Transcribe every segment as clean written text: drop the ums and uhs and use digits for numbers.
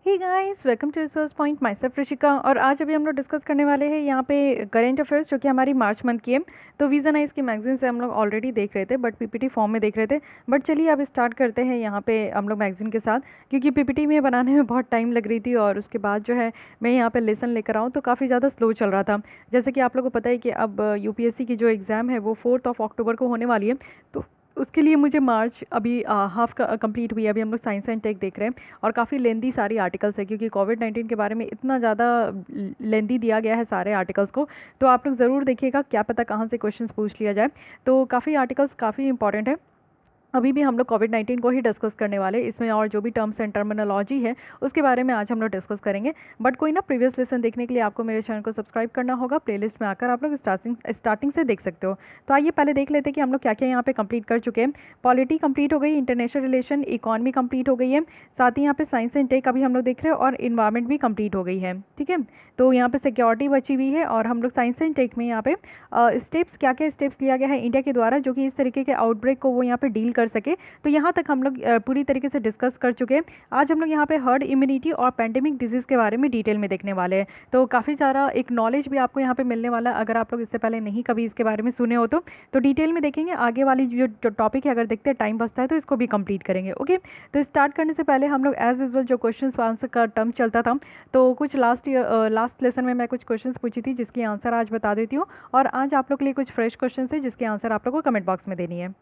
Hey guys, welcome to resource point. Myself Rishika. और आज अभी हम लोग डिस्कस करने वाले हैं यहाँ पे करेंट अफेयर्स, जो कि हमारी मार्च मंथ की है। तो विजन है इसकी मैगजीन से हम लोग ऑलरेडी देख रहे थे, बट पीपीटी फॉर्म में देख रहे थे। बट चलिए अब स्टार्ट करते हैं यहाँ पे हम लोग मैगजीन के साथ, क्योंकि पीपीटी में बनाने में बहुत टाइम लग रही थी और उसके बाद जो है मैं यहाँ पे लेसन लेकर आऊँ तो काफ़ी ज़्यादा स्लो चल रहा था। जैसे कि आप लोगों को पता है कि अब यूपीएससी की जो एग्ज़ाम है वो 4 अक्टूबर को होने वाली है। तो उसके लिए मुझे मार्च अभी हाफ का कंप्लीट हुई है। अभी हम लोग साइंस एंड टेक देख रहे हैं और काफ़ी लेंदी सारी आर्टिकल्स है, क्योंकि कोविड-19 के बारे में इतना ज़्यादा लेंदी दिया गया है सारे आर्टिकल्स को। तो आप लोग ज़रूर देखिएगा, क्या पता कहाँ से क्वेश्चंस पूछ लिया जाए। तो काफ़ी आर्टिकल्स काफ़ी इंपॉर्टेंट है। अभी भी हम लोग कोविड-19 को ही डिस्कस करने वाले इसमें, और जो भी टर्म्स एंड टर्मिनोलॉजी है उसके बारे में आज हम लोग डिस्कस करेंगे। बट कोई ना, प्रीवियस लेसन देखने के लिए आपको मेरे चैनल को सब्सक्राइब करना होगा। प्लेलिस्ट में आकर आप लोग स्टार्टिंग से देख सकते हो। तो आइए पहले देख लेते हैं कि हम लोग क्या क्या यहाँ पे कंप्लीट कर चुके हैं। पॉलिटी कंप्लीट हो गई, इंटरनेशनल रिलेशन, इकॉनमी कंप्लीट हो गई है, साथ ही यहाँ पे साइंस एंड टेक अभी हम लोग देख रहे हैं, और इन्वायरमेंट भी कंप्लीट हो गई है। ठीक है, तो यहाँ पे सिक्योरिटी बची हुई है। और हम लोग साइंस एंड टेक में यहाँ पे स्टेप्स, क्या क्या स्टेप्स लिया गया है इंडिया के द्वारा, जो कि इस तरीके के आउटब्रेक को वो यहाँ पे डील कर सके। तो यहाँ तक हम लोग पूरी तरीके से डिस्कस कर चुके हैं। आज हम लोग यहाँ पे हर्ड इम्यूनिटी और पैंडेमिक डिजीज़ के बारे में डिटेल में देखने वाले हैं। तो काफ़ी सारा एक नॉलेज भी आपको यहाँ पे मिलने वाला है, अगर आप लोग इससे पहले नहीं कभी इसके बारे में सुने हो तो डिटेल में देखेंगे। आगे वाली जो टॉपिक है, अगर देखते हैं टाइम बचता है तो इसको भी कंप्लीट करेंगे। ओके, तो स्टार्ट करने से पहले हम लोग एज यूजुअल जो क्वेश्चन आंसर का टर्म चलता था, तो कुछ लास्ट लेसन में मैं कुछ क्वेश्चन पूछी थी जिसकी आंसर आज बता देती हूँ। और आज आप लोग के लिए कुछ फ्रेश क्वेश्चन है जिसके आंसर आप लोग को कमेंट बॉक्स में देनी है।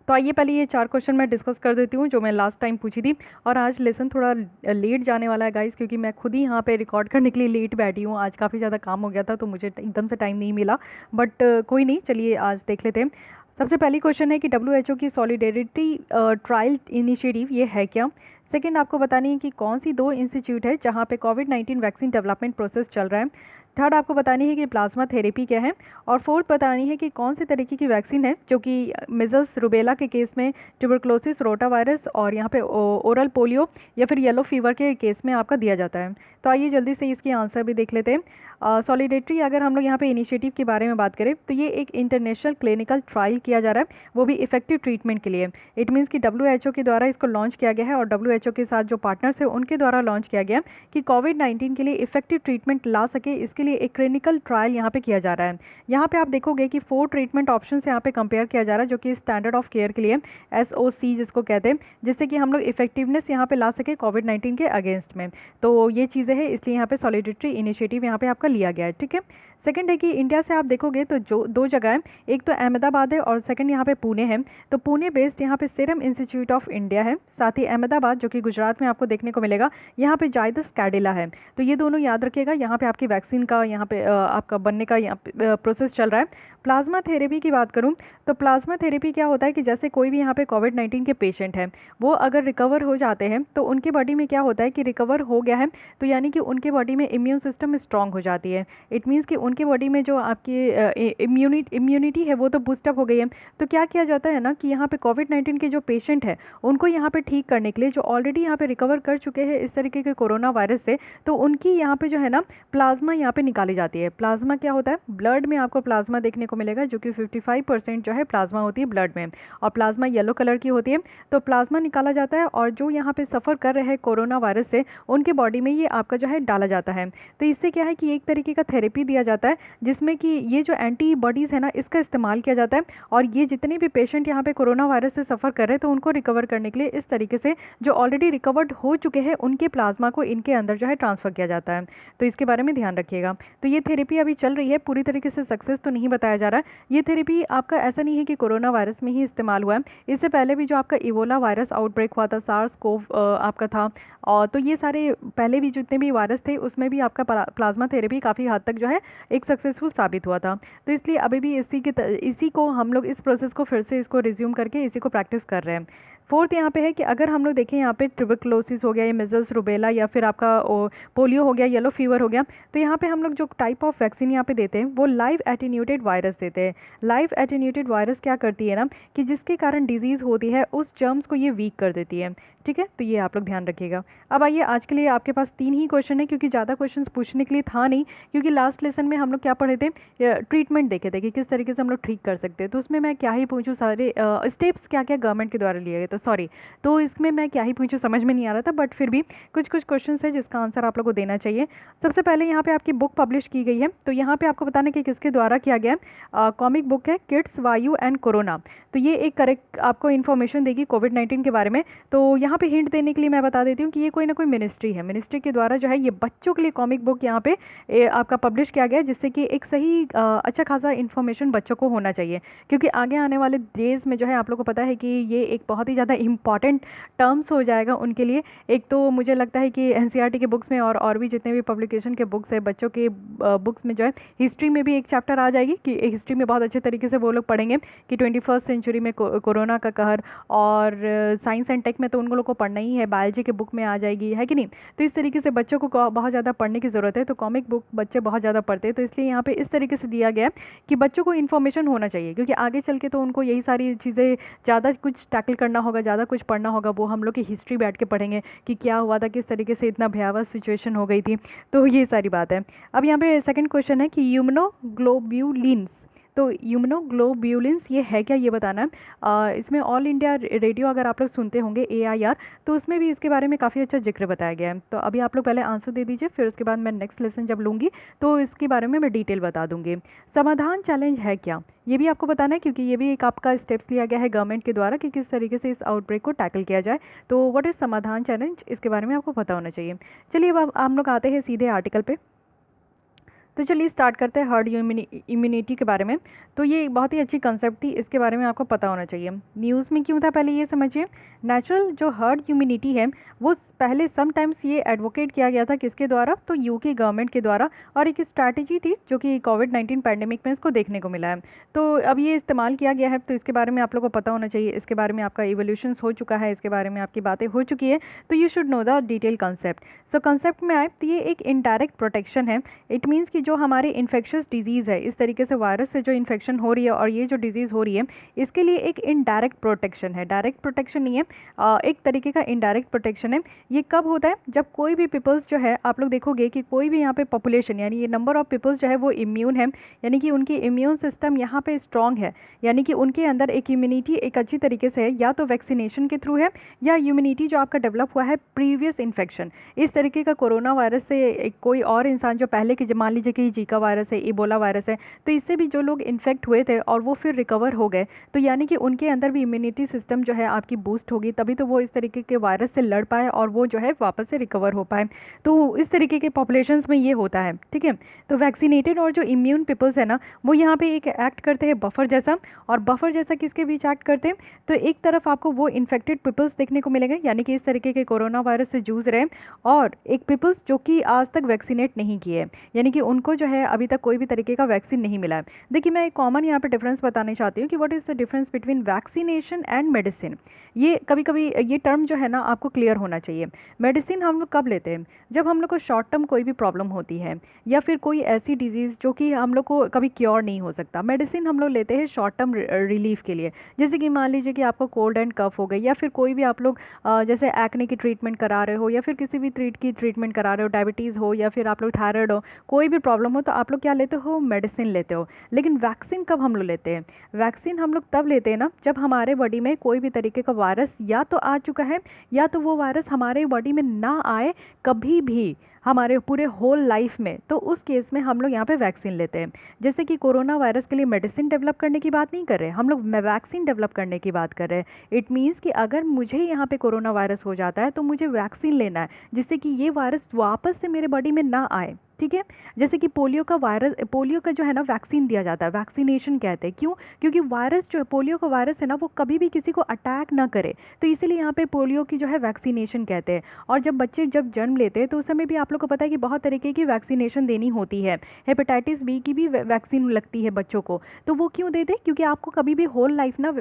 तो आइए पहले ये 4 क्वेश्चन मैं डिस्कस कर देती हूँ जो मैं लास्ट टाइम पूछी थी। और आज लेसन थोड़ा लेट जाने वाला है गाइस, क्योंकि मैं खुद ही यहाँ पे रिकॉर्ड करने के लिए लेट बैठी हूँ। आज काफ़ी ज़्यादा काम हो गया था तो मुझे एकदम से टाइम नहीं मिला। बट कोई नहीं, चलिए आज देख लेते हैं। सबसे पहली क्वेश्चन है कि WHO की सॉलिडेरिटी ट्रायल इनिशिएटिव ये है क्या। सेकेंड, आपको बतानी है कि कौन सी 2 इंस्टीट्यूट है जहाँ पे कोविड-19 वैक्सीन डेवलपमेंट प्रोसेस चल रहा है। थर्ड, आपको बतानी है कि प्लाज्मा थेरेपी क्या है। और फोर्थ, बतानी है कि कौन से तरीके की वैक्सीन है जो कि मिजल्स रुबेला के केस में, ट्यूबरक्लोसिस, रोटा वायरस और यहाँ पे ओरल पोलियो या फिर येलो फीवर के केस में आपका दिया जाता है। तो आइए जल्दी से इसकी आंसर भी देख लेते हैं। सॉलिडेटरी, अगर हम लोग यहाँ पे इनिशिएटिव के बारे में बात करें तो ये एक इंटरनेशनल क्लिनिकल ट्रायल किया जा रहा है, वो भी इफेक्टिव ट्रीटमेंट के लिए। इट मीन्स कि WHO के द्वारा इसको लॉन्च किया गया है, और WHO के साथ जो पार्टनर्स है उनके द्वारा लॉन्च किया गया कि कोविड-19 के लिए इफेक्टिव ट्रीटमेंट ला सके, इसके लिए एक क्लिनिकल ट्रायल यहाँ पे किया जा रहा है। यहाँ पे आप देखोगे कि 4 ट्रीटमेंट ऑप्शन यहाँ पे कंपेयर किया जा रहा है, जो कि स्टैंडर्ड ऑफ केयर के लिए, SOC जिसको कहते हैं, जिससे कि हम लोग इफेक्टिवनेस यहाँ पे ला सके कोविड-19 के अगेंस्ट में। तो ये चीज़ें हैं, इसलिए यहाँ पे सॉलिडेटरी इनिशिएटिव यहाँ पे आपका लिया गया है। ठीक है, सेकंड है कि इंडिया से आप देखोगे तो जो 2 जगह है, एक तो अहमदाबाद है और सेकंड यहाँ पे पुणे है। तो पुणे बेस्ड यहाँ पे सीरम इंस्टीट्यूट ऑफ इंडिया है, साथ ही अहमदाबाद जो कि गुजरात में आपको देखने को मिलेगा, यहाँ पे जायदस कैडिला है। तो ये दोनों याद रखिएगा। यहाँ पे आपकी वैक्सीन का यहाँ पे आपका बनने का यहाँ पे प्रोसेस चल रहा है। प्लाज्मा थेरेपी की बात करूँ तो प्लाज्मा थेरेपी क्या होता है कि जैसे कोई भी यहाँ पे कोविड-19 के पेशेंट हैं, वो अगर रिकवर हो जाते हैं तो उनके बॉडी में क्या होता है कि रिकवर हो गया है तो यानी कि उनके बॉडी में इम्यून सिस्टम स्ट्रांग हो जाती है। इट मीन्स कि उनके बॉडी में जो आपकी इम्यूनिटी है वो तो बूस्टअप हो गई है। तो क्या किया जाता है ना कि यहाँ पे कोविड-19 के जो पेशेंट है उनको यहाँ पे ठीक करने के लिए, जो ऑलरेडी यहाँ पे रिकवर कर चुके हैं इस तरीके के कोरोना वायरस से, तो उनकी यहाँ पे जो है ना प्लाज्मा यहाँ पे निकाली जाती है। प्लाज्मा क्या होता है, ब्लड में आपको प्लाज्मा देखने को मिलेगा, जो कि 55% जो है प्लाज्मा होती है ब्लड में, और प्लाज्मा येलो कलर की होती है। तो प्लाज्मा निकाला जाता है और जो यहाँ पे सफ़र कर रहे हैं कोरोना वायरस से, उनके बॉडी में ये आपका जो है डाला जाता है। तो इससे क्या है कि एक तरीके का थेरेपी दिया जाता है, जिसमें कि ये जो एंटीबॉडीज़ है ना इसका इस्तेमाल किया जाता है, और ये जितने भी पेशेंट यहाँ पे कोरोना वायरस से सफ़र कर रहे हैं तो उनको रिकवर करने के लिए इस तरीके से जो ऑलरेडी रिकवर्ड हो चुके हैं उनके प्लाज्मा को इनके अंदर जो है ट्रांसफ़र किया जाता है। तो इसके बारे में ध्यान रखिएगा। तो ये थेरेपी अभी चल रही है, पूरी तरीके से सक्सेस तो नहीं बताया जा रहा है। ये थेरेपी आपका ऐसा नहीं है कि कोरोना वायरस में ही इस्तेमाल हुआ है, इससे पहले भी जो आपका इबोला वायरस आउटब्रेक हुआ था, सार्स कोव आपका था, और तो ये सारे पहले भी जितने भी वायरस थे उसमें भी आपका प्लाज्मा थेरेपी काफ़ी हद तक जो है एक सक्सेसफुल साबित हुआ था। तो इसलिए अभी भी इसी को हम लोग इस प्रोसेस को फिर से इसको रिज्यूम करके इसी को प्रैक्टिस कर रहे हैं। फोर्थ यहाँ पे है कि अगर हम लोग देखें यहाँ पे ट्यूबरक्लोसिस हो गया, या मिजल्स रुबेला, या फिर आपका पोलियो हो गया, येलो फीवर हो गया, तो यहाँ पे हम लोग जो टाइप ऑफ वैक्सीन यहाँ पे देते हैं वो लाइव एटेन्यूटेड वायरस देते हैं। लाइव एटेन्यूटेड वायरस क्या करती है ना कि जिसके कारण डिजीज़ होती है उस जर्म्स को ये वीक कर देती है। ठीक है, तो ये आप लोग ध्यान रखिएगा। अब आइए, आज के लिए आपके पास 3 ही क्वेश्चन है, क्योंकि ज़्यादा क्वेश्चन पूछने के लिए था नहीं, क्योंकि लास्ट लेसन में हम लोग क्या पढ़े थे, ट्रीटमेंट देखे थे कि किस तरीके से हम लोग ठीक कर सकते हैं। तो उसमें मैं क्या ही पूछूँ, सारे स्टेप्स क्या क्या गवर्नमेंट के द्वारा लिए गए। तो सॉरी। तो इसमें मैं क्या ही पूछूँ समझ में नहीं आ रहा था, बट फिर भी कुछ कुछ क्वेश्चन है जिसका आंसर आप लोग को देना चाहिए। सबसे पहले यहाँ पे आपकी बुक पब्लिश की गई है, तो यहाँ पे आपको बताना कि किसके द्वारा किया गया है। कॉमिक बुक है किड्स वायु एंड कोरोना। तो ये एक करेक्ट आपको इन्फॉर्मेशन देगी कोविड-19 के बारे में। तो यहाँ पे हिंट देने के लिए मैं बता देती हूँ कि ये कोई ना कोई मिनिस्ट्री है, मिनिस्ट्री के द्वारा जो है ये बच्चों के लिए कॉमिक बुक यहाँ पे आपका पब्लिश किया गया है, जिससे कि एक सही अच्छा खासा इन्फॉर्मेशन बच्चों को होना चाहिए। क्योंकि आगे आने वाले डेज़ में जो है आप लोग को पता है कि ये एक बहुत ही ज़्यादा इम्पॉर्टेंट टर्म्स हो जाएगा उनके लिए। एक तो मुझे लगता है कि एनसीईआरटी के बुक्स में और भी जितने भी पब्लिकेशन के बुक्स है बच्चों के बुक्स में जो है हिस्ट्री में भी एक चैप्टर आ जाएगी कि हिस्ट्री में बहुत अच्छे तरीके से वो लोग पढ़ेंगे कि 21st सेंचुरी में कोरोना का कहर। और साइंस एंड टेक में तो उन लोगों को पढ़ना ही है, बायोलॉजी के बुक में आ जाएगी, है कि नहीं। तो इस तरीके से बच्चों को बहुत ज़्यादा पढ़ने की ज़रूरत है। तो कॉमिक बुक बच्चे बहुत ज़्यादा पढ़ते हैं, तो इसलिए यहाँ पे इस तरीके से दिया गया है कि बच्चों को इन्फॉर्मेशन होना चाहिए, क्योंकि आगे चल के तो उनको यही सारी चीज़ें ज़्यादा कुछ टैकल करना होगा, ज़्यादा कुछ पढ़ना होगा। वो हम लोग की हिस्ट्री बैठ के पढ़ेंगे कि क्या हुआ था, किस तरीके से इतना भयावह सिचुएशन हो गई थी। तो ये सारी बात है। अब यहाँ पे सेकंड क्वेश्चन है कि यूमनोग्लोब्यूलिन्स। तो यूमनोग्लोब्यूलिन्स ये है क्या, ये बताना है। इसमें ऑल इंडिया रेडियो अगर आप लोग सुनते होंगे AIR, तो उसमें भी इसके बारे में काफ़ी अच्छा जिक्र बताया गया है। तो अभी आप लोग पहले आंसर दे दीजिए, फिर उसके बाद मैं नेक्स्ट लेसन जब लूँगी तो इसके बारे में मैं डिटेल बता दूँगी। समाधान चैलेंज है क्या, ये भी आपको बताना है, क्योंकि ये भी एक आपका स्टेप्स लिया गया है गवर्नमेंट के द्वारा कि किस तरीके से इस आउटब्रेक को टैकल किया जाए। तो व्हाट इज़ समाधान चैलेंज, इसके बारे में आपको पता होना चाहिए। चलिए अब हम लोग आते हैं सीधे आर्टिकल पे। तो चलिए स्टार्ट करते हैं हर्ड इम्यूनिटी के बारे में। तो ये बहुत ही अच्छी कंसेप्ट थी, इसके बारे में आपको पता होना चाहिए। न्यूज़ में क्यों था पहले ये समझिए। नेचुरल जो हर्ड इम्यूनिटी है वो पहले समटाइम्स ये एडवोकेट किया गया था किसके द्वारा, तो यूके गवर्नमेंट के द्वारा, और एक स्ट्रैटेजी थी जो कि कोविड-19 पैंडेमिक में इसको देखने को मिला है। तो अब ये इस्तेमाल किया गया है, तो इसके बारे में आप लोगों को पता होना चाहिए। इसके बारे में आपका इवोल्यूशंस हो चुका है, इसके बारे में आपकी बातें हो चुकी है, तो you should know the detail concept. So concept में आए तो ये एक इनडायरेक्ट प्रोटेक्शन है। इट मीन्स कि जो हमारे इन्फेक्शियस डिजीज़ है, इस तरीके से वायरस से जो इन्फेक्शन हो रही है और ये जो डिजीज़ हो रही है, इसके लिए एक इनडायरेक्ट प्रोटेक्शन है। डायरेक्ट प्रोटेक्शन नहीं है, एक तरीके का इनडायरेक्ट प्रोटेक्शन है। ये कब होता है, जब कोई भी पीपल्स जो है, आप लोग देखोगे कि कोई भी यहाँ पे पॉपुलेशन यानी ये नंबर ऑफ पीपल्स जो है वो इम्यून है, यानी कि उनकी इम्यून सिस्टम यहाँ पे स्ट्रॉन्ग है, यानी कि उनके अंदर एक इम्यूनिटी एक अच्छी तरीके से है, या तो वैक्सीनेशन के थ्रू है या इम्यूनिटी जो आपका डेवलप हुआ है प्रीवियस इन्फेक्शन। इस तरीके का कोरोना वायरस से कोई और इंसान जो पहले के, मान लीजिए कि जीका वायरस है, इबोला वायरस है, तो इससे भी जो लोग इन्फेक्ट हुए थे और वो फिर रिकवर हो गए, तो यानी कि उनके अंदर भी इम्यूनिटी सिस्टम जो है आपकी बूस्ट होगी, तभी तो वो इस तरीके के वायरस से लड़ पाए और वो जो है वापस से रिकवर हो पाए। तो इस तरीके के पॉपुलेशंस में ये होता है, ठीक है। तो वैक्सीनेटेड और जो इम्यून पीपल्स है ना, वो यहाँ पे एक एक्ट करते हैं बफर जैसा, और बफर जैसा किसके बीच एक्ट करते हैं, तो एक तरफ आपको वो इन्फेक्टेड पीपल्स देखने को मिलेंगे, यानी कि इस तरीके के कोरोना वायरस से जूझ रहे हैं, और एक पीपल्स जो कि आज तक वैक्सीनेट नहीं किए हैं, यानी कि उनको जो है अभी तक कोई भी तरीके का वैक्सीन नहीं मिला है। देखिए मैं एक कॉमन यहाँ पे डिफरेंस बताना चाहती हूँ कि what is the difference between vaccination and medicine. ये कभी कभी ये टर्म जो है ना आपको क्लियर होना चाहिए। मेडिसिन हम लोग कब लेते हैं, जब हम लोग को शॉर्ट टर्म कोई भी प्रॉब्लम होती है या फिर कोई ऐसी डिजीज़ जो कि हम लोग को कभी क्योर नहीं हो सकता, मेडिसिन हम लोग लेते हैं शॉर्ट टर्म रिलीफ के लिए। जैसे कि मान लीजिए कि आपको कोल्ड एंड कफ हो गई, या फिर कोई भी आप लोग जैसे एक्ने की ट्रीटमेंट करा रहे हो, या फिर किसी भी ट्रीटमेंट करा रहे हो, डायबिटीज़ हो या फिर आप लोग थायराइड हो, कोई भी प्रॉब्लम हो, तो आप लोग क्या लेते हो, मेडिसिन लेते हो। लेकिन वैक्सीन कब हम लोग लेते हैं, वैक्सीन हम लोग तब लेते हैं ना जब हमारे बॉडी में कोई भी तरीके का वायरस या तो आ चुका है, या तो वो वायरस हमारे बॉडी में ना आए कभी भी हमारे पूरे होल लाइफ में, तो उस केस में हम लोग यहाँ पे वैक्सीन लेते हैं। जैसे कि कोरोना वायरस के लिए मेडिसिन डेवलप करने की बात नहीं कर रहे, हम लोग वैक्सीन डेवलप करने की बात कर रहे हैं। इट मीन्स कि अगर मुझे यहाँ पे कोरोना वायरस हो जाता है तो मुझे वैक्सीन लेना है, जिससे कि ये वायरस वापस से मेरे बॉडी में ना आए, ठीक है। जैसे कि पोलियो का जो है ना वैक्सीन दिया जाता है, वैक्सीनेशन कहते हैं। क्यों, क्योंकि वायरस जो पोलियो का वायरस है ना वो कभी भी किसी को अटैक ना करे, तो इसीलिए यहाँ पे पोलियो की जो है वैक्सीनेशन कहते हैं। और जब बच्चे जब जन्म लेते हैं तो उस समय भी आप लोग को पता है कि बहुत तरीके की वैक्सीनेशन देनी होती है। हेपेटाइटिस बी की भी वैक्सीन लगती है बच्चों को, तो वो क्यों देते, क्योंकि आपको कभी भी होल लाइफ ना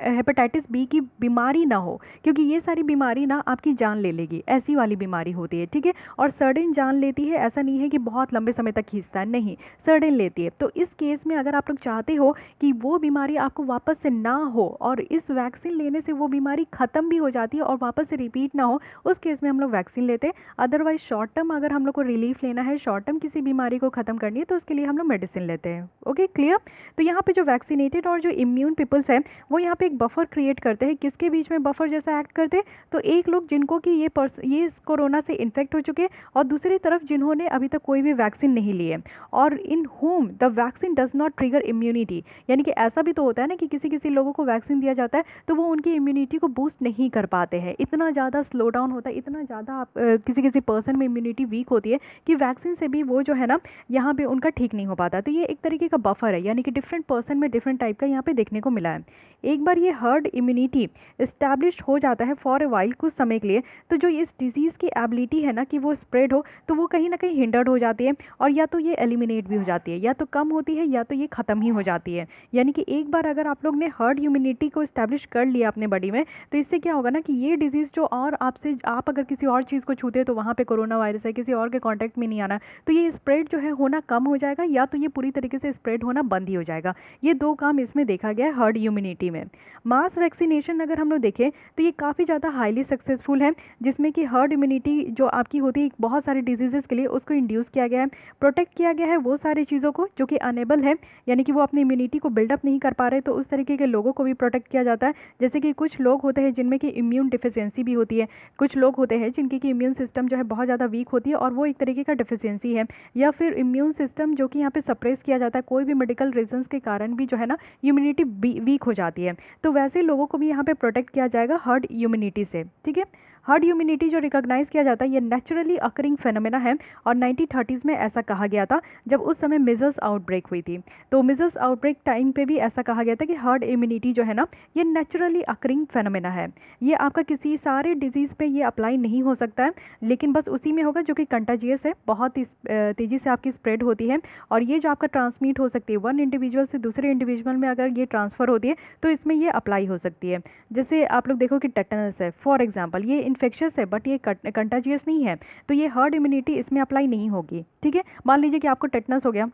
हेपेटाइटिस बी की बीमारी ना हो, क्योंकि ये सारी बीमारी ना आपकी जान ले लेगी, ऐसी वाली बीमारी होती है, ठीक है। और सडन जान लेती है, ऐसा नहीं है कि बहुत लंबे समय तक खींचता है, नहीं, सडन लेती है। तो इस केस में अगर आप लोग चाहते हो कि वो बीमारी आपको वापस से ना हो और इस वैक्सीन लेने से वो बीमारी ख़त्म भी हो जाती है और वापस से रिपीट ना हो, उस केस में हम लोग वैक्सीन लेते हैं। अदरवाइज शॉर्ट टर्म अगर हम लोग को रिलीफ लेना है, शॉर्ट टर्म किसी बीमारी को ख़त्म करनी है, तो उसके लिए हम लोग मेडिसिन लेते हैं। Okay, clear. तो यहाँ पे जो वैक्सीनेटेड और जो इम्यून पीपल्स हैं वो यहाँ पे एक बफर क्रिएट करते हैं। किसके बीच में बफर जैसा एक्ट करते हैं? तो एक लोग जिनको कि ये कोरोना से इन्फेक्ट हो चुके हैं और दूसरी तरफ जिन्होंने अभी तक कोई भी वैक्सीन नहीं ली है और in whom the vaccine does not trigger immunity. यानी कि ऐसा भी तो होता है ना कि किसी किसी लोगों को वैक्सीन दिया जाता है तो वो उनकी इम्यूनिटी को बूस्ट नहीं कर पाते हैं, इतना ज़्यादा स्लो डाउन होता है, इतना ज़्यादा किसी किसी पर्सन में इम्यूनिटी वीक होती है कि वैक्सीन से भी वो जो है ना यहाँ पे उनका ठीक नहीं हो पाता। तो ये एक तरीके का बफर है, यानी कि डिफरेंट पर्सन में डिफरेंट टाइप का यहाँ पे देखने को मिला है। एक बार ये हर्ड इम्यूनिटी इस्टेब्लिश हो जाता है फॉर ए वाइल, कुछ समय के लिए, तो जो इस डिजीज़ की एबिलिटी है ना कि वो स्प्रेड हो, तो वो कहीं ना कहीं हिंडर्ड हो जाती है और या तो ये एलिमिनेट भी हो जाती है, या तो कम होती है, या तो ये ख़त्म ही हो जाती है। यानी कि एक बार अगर आप लोग ने हर्ड इम्यूनिटी को इस्टेब्लिश कर लिया अपने बॉडी में, तो इससे क्या होगा ना कि ये डिजीज़ जो और आपसे आप अगर किसी और चीज़ को छूते हैं तो वहाँ पे कोरोना वायरस है, किसी और के कांटेक्ट में नहीं आना, तो ये स्प्रेड जो है होना कम हो जाएगा, या तो ये पूरी तरीके से स्प्रेड होना बंद ही हो जाएगा। ये दो काम इसमें देखा गया है हर्ड इम्यूनिटी में। मास वैक्सीनेशन अगर हम लोग देखें तो ये काफ़ी ज़्यादा हाईली सक्सेसफुल है, जिसमें कि हर्ड इम्यूनिटी जो आपकी होती है बहुत सारे डिजीज़ेस के लिए, उसको इंड्यूस किया गया है, प्रोटेक्ट किया गया है वो सारी चीज़ों को जो कि अनेबल है, यानी कि वो अपनी इम्यूनिटी को बिल्डअप नहीं कर पा रहे, तो उस तरीके के लोगों को भी प्रोटेक्ट किया जाता है। जैसे कि कुछ लोग होते हैं जिनमें कि इम्यून डिफिशियंसी भी होती है, कुछ लोग होते हैं जिनकी कि इम्यून सिस्टम जो है बहुत ज़्यादा वीक होती है और वो एक तरीके का डिफिशियंसी है, या फिर इम्यून सिस्टम जो कि यहाँ पे सप्रेस किया जाता है कोई भी मेडिकल रीजंस के कारण भी जो है ना इम्यूनिटी वीक हो जाती है, तो वैसे लोगों को भी यहाँ पे प्रोटेक्ट किया जाएगा हर्ड इम्यूनिटी से। ठीक है, हर्ड इम्यूनिटी जो रिकॉग्नाइज किया जाता है ये नेचुरली अकरिंग फेनोमेना है और 1930s में ऐसा कहा गया था जब उस समय मिजल्स आउटब्रेक हुई थी। तो मिजल्स आउटब्रेक टाइम पे भी ऐसा कहा गया था कि हर्ड इम्यूनिटी जो है ना ये नेचुरली अकरिंग फेनोमेना है, ये आपका किसी सारे डिजीज़ पे ये अप्लाई नहीं हो सकता है, लेकिन बस उसी में होगा जो कि कंटाजियस है, बहुत तेज़ी से आपकी स्प्रेड होती है और ये जो आपका ट्रांसमिट हो सकती है वन इंडिविजुअल से दूसरे इंडिविजुअल में, अगर ये ट्रांसफ़र होती है तो इसमें ये अप्लाई हो सकती है। जैसे आप लोग देखो कि टेटनस है फॉर एग्जांपल, ये इन्फेक्शियस है बट ये कंटाजियस नहीं है, तो ये हर्ड इम्यूनिटी इसमें अप्लाई नहीं होगी। ठीक है, मान लीजिए कि आपको टेटनस हो गया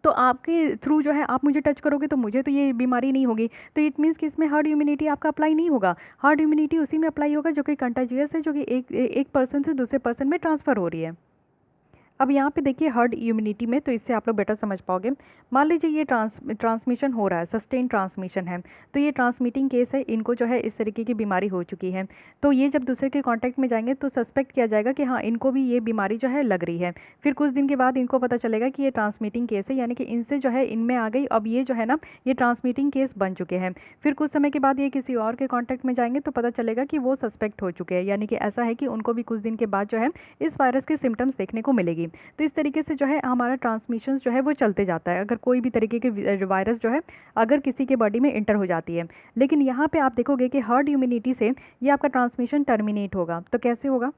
तो आपके थ्रू जो है आप मुझे टच करोगे तो मुझे तो ये बीमारी नहीं होगी, तो इट मीन्स कि इसमें हर्ड इम्यूनिटी आपका अप्लाई नहीं होगा। हर्ड इम्यूनिटी उसी में अप्लाई होगा जो कि कंटाजियस है, जो कि एक पर्सन से दूसरे पर्सन में ट्रांसफ़र हो रही है। अब यहाँ पे देखिए हर्ड इम्यूनिटी में, तो इससे आप लोग बेटर समझ पाओगे। मान लीजिए ये ट्रांसमिशन हो रहा है, सस्टेन ट्रांसमिशन है, तो ये ट्रांसमिटिंग केस है, इनको जो है इस तरीके की बीमारी हो चुकी है, तो ये जब दूसरे के कांटेक्ट में जाएंगे तो सस्पेक्ट किया जाएगा कि हाँ इनको भी ये बीमारी जो है लग रही है। फिर कुछ दिन के बाद इनको पता चलेगा कि ये ट्रांसमिटिंग केस है, यानी कि इनसे जो है इनमें आ गई, अब ये जो है ना ये ट्रांसमिटिंग केस बन चुके हैं। फिर कुछ समय के बाद ये किसी और के कॉन्टैक्ट में जाएंगे तो पता चलेगा कि वो सस्पेक्ट हो चुके हैं, यानी कि ऐसा है कि उनको भी कुछ दिन के बाद जो है इस वायरस के सिम्टम्स देखने को मिलेगी। तो इस तरीके से जो है हमारा ट्रांसमिशन जो है वो चलते जाता है, अगर कोई भी तरीके के वायरस जो है अगर किसी के बॉडी में इंटर हो जाती है। लेकिन यहाँ पे आप देखोगे कि हर्ड इम्यूनिटी से ये आपका ट्रांसमिशन टर्मिनेट होगा। तो कैसे होगा?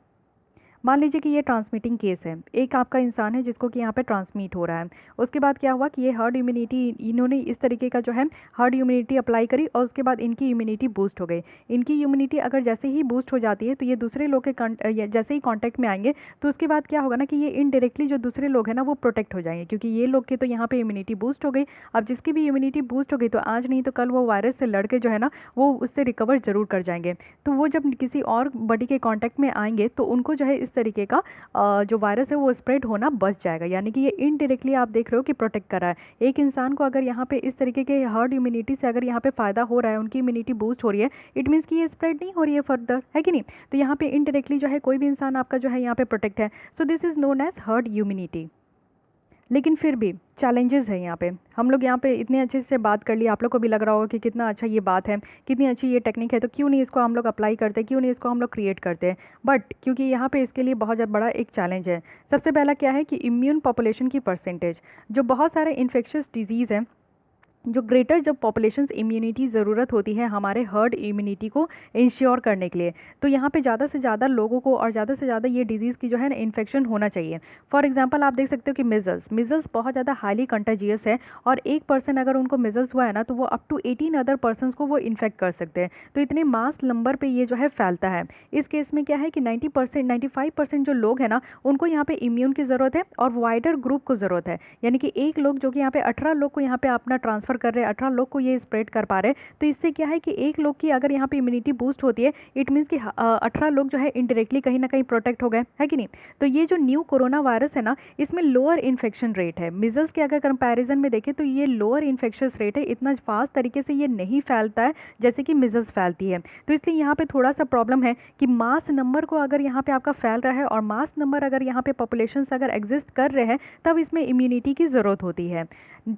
मान लीजिए कि ये ट्रांसमिटिंग केस है, एक आपका इंसान है जिसको कि यहाँ पे ट्रांसमिट हो रहा है, उसके बाद क्या हुआ कि ये हर्ड इम्यूनिटी, इन्होंने इस तरीके का जो है हर्ड इम्यूनिटी अप्लाई करी और उसके बाद इनकी इम्यूनिटी बूस्ट हो गई। इनकी इम्यूनिटी अगर जैसे ही बूस्ट हो जाती है तो ये दूसरे लोग के जैसे ही कॉन्टैक्ट में आएंगे तो उसके बाद क्या होगा ना कि ये इनडायरेक्टली जो दूसरे लोग हैं ना वो प्रोटेक्ट हो जाएंगे, क्योंकि ये लोग के तो यहाँ पर इम्यूनिटी बूस्ट हो गई। अब जिसकी भी इम्यूनिटी बूस्ट हो गई तो आज नहीं तो कल वो वायरस से लड़ के जो है ना वो उससे रिकवर ज़रूर कर जाएंगे। तो वो जब किसी और बॉडी के कॉन्टैक्ट में आएंगे तो उनको जो है इस तरीके का जो वायरस है वो स्प्रेड होना बच जाएगा, यानी कि ये इनडायरेक्टली आप देख रहे हो कि प्रोटेक्ट कर रहा है। एक इंसान को अगर यहाँ पे इस तरीके के हर्ड इम्यूनिटी से अगर यहाँ पे फ़ायदा हो रहा है, उनकी इम्यूनिटी बूस्ट हो रही है, इट मीन्स कि ये स्प्रेड नहीं हो रही है फर्दर, है कि नहीं? तो यहाँ पे इनडायरेक्टली जो है कोई भी इंसान आपका जो है यहाँ पे प्रोटेक्ट है। So this is known as herd immunity. लेकिन फिर भी चैलेंजेस है यहाँ पे। हम लोग यहाँ पे इतने अच्छे से बात कर लिया, आप लोग को भी लग रहा होगा कि कितना अच्छा ये बात है, कितनी अच्छी ये टेक्निक है, तो क्यों नहीं इसको हम लोग अप्लाई करते, क्यों नहीं इसको हम लोग क्रिएट करते। बट क्योंकि यहाँ पे इसके लिए बहुत ज़्यादा बड़ा एक चैलेंज है। सबसे पहला क्या है कि इम्यून पॉपुलेशन की परसेंटेज, जो बहुत सारे इन्फेक्शियस डिजीज़ हैं जो ग्रेटर जब पॉपुलेशन इम्यूनिटी ज़रूरत होती है हमारे हर्ड इम्यूनिटी को इंश्योर करने के लिए, तो यहाँ पे ज़्यादा से ज़्यादा लोगों को और ज़्यादा से ज़्यादा ये डिजीज़ की जो है ना इन्फेक्शन होना चाहिए। फॉर एग्जांपल आप देख सकते हो कि मिज़ल्स बहुत ज़्यादा हाईली कंटाजियस है, और एक पर्सन अगर उनको मिज़ल्स हुआ है ना तो वो अप टू 18 अदर पर्सनस को वो इन्फेक्ट कर सकते हैं। तो इतने मास नंबर पे ये जो है फैलता है। इस केस में क्या है कि 90% 95% जो लोग हैं ना उनको यहाँ पे इम्यून की ज़रूरत है और वाइडर ग्रुप को ज़रूरत है। यानी कि एक लोग जो कि यहाँ पे 18 लोग को यहाँ पे अपना ट्रांसफ़र कर रहे हैं, 18 लोग को ये स्प्रेड कर पा रहे हैं, तो इससे क्या है कि एक लोग की अगर यहाँ पे इम्यूनिटी बूस्ट होती है, इट मीन्स कि 18 लोग जो है इनडायरेक्टली कहीं ना कहीं प्रोटेक्ट हो गए, है कि नहीं। तो ये जो न्यू कोरोना वायरस है ना, इसमें लोअर इन्फेक्शन रेट है। मिजल्स के अगर कंपैरिजन में देखें तो ये लोअर इन्फेक्शस रेट है, इतना फास्ट तरीके से ये नहीं फैलता है जैसे कि मिजल्स फैलती है। तो इसलिए यहाँ पे थोड़ा सा प्रॉब्लम है कि मास नंबर को अगर यहाँ पे आपका फैल रहा है और मास नंबर अगर यहाँ पे पॉपुलेशन अगर एग्जिस्ट कर रहे हैं, तब इसमें इम्यूनिटी की ज़रूरत होती है।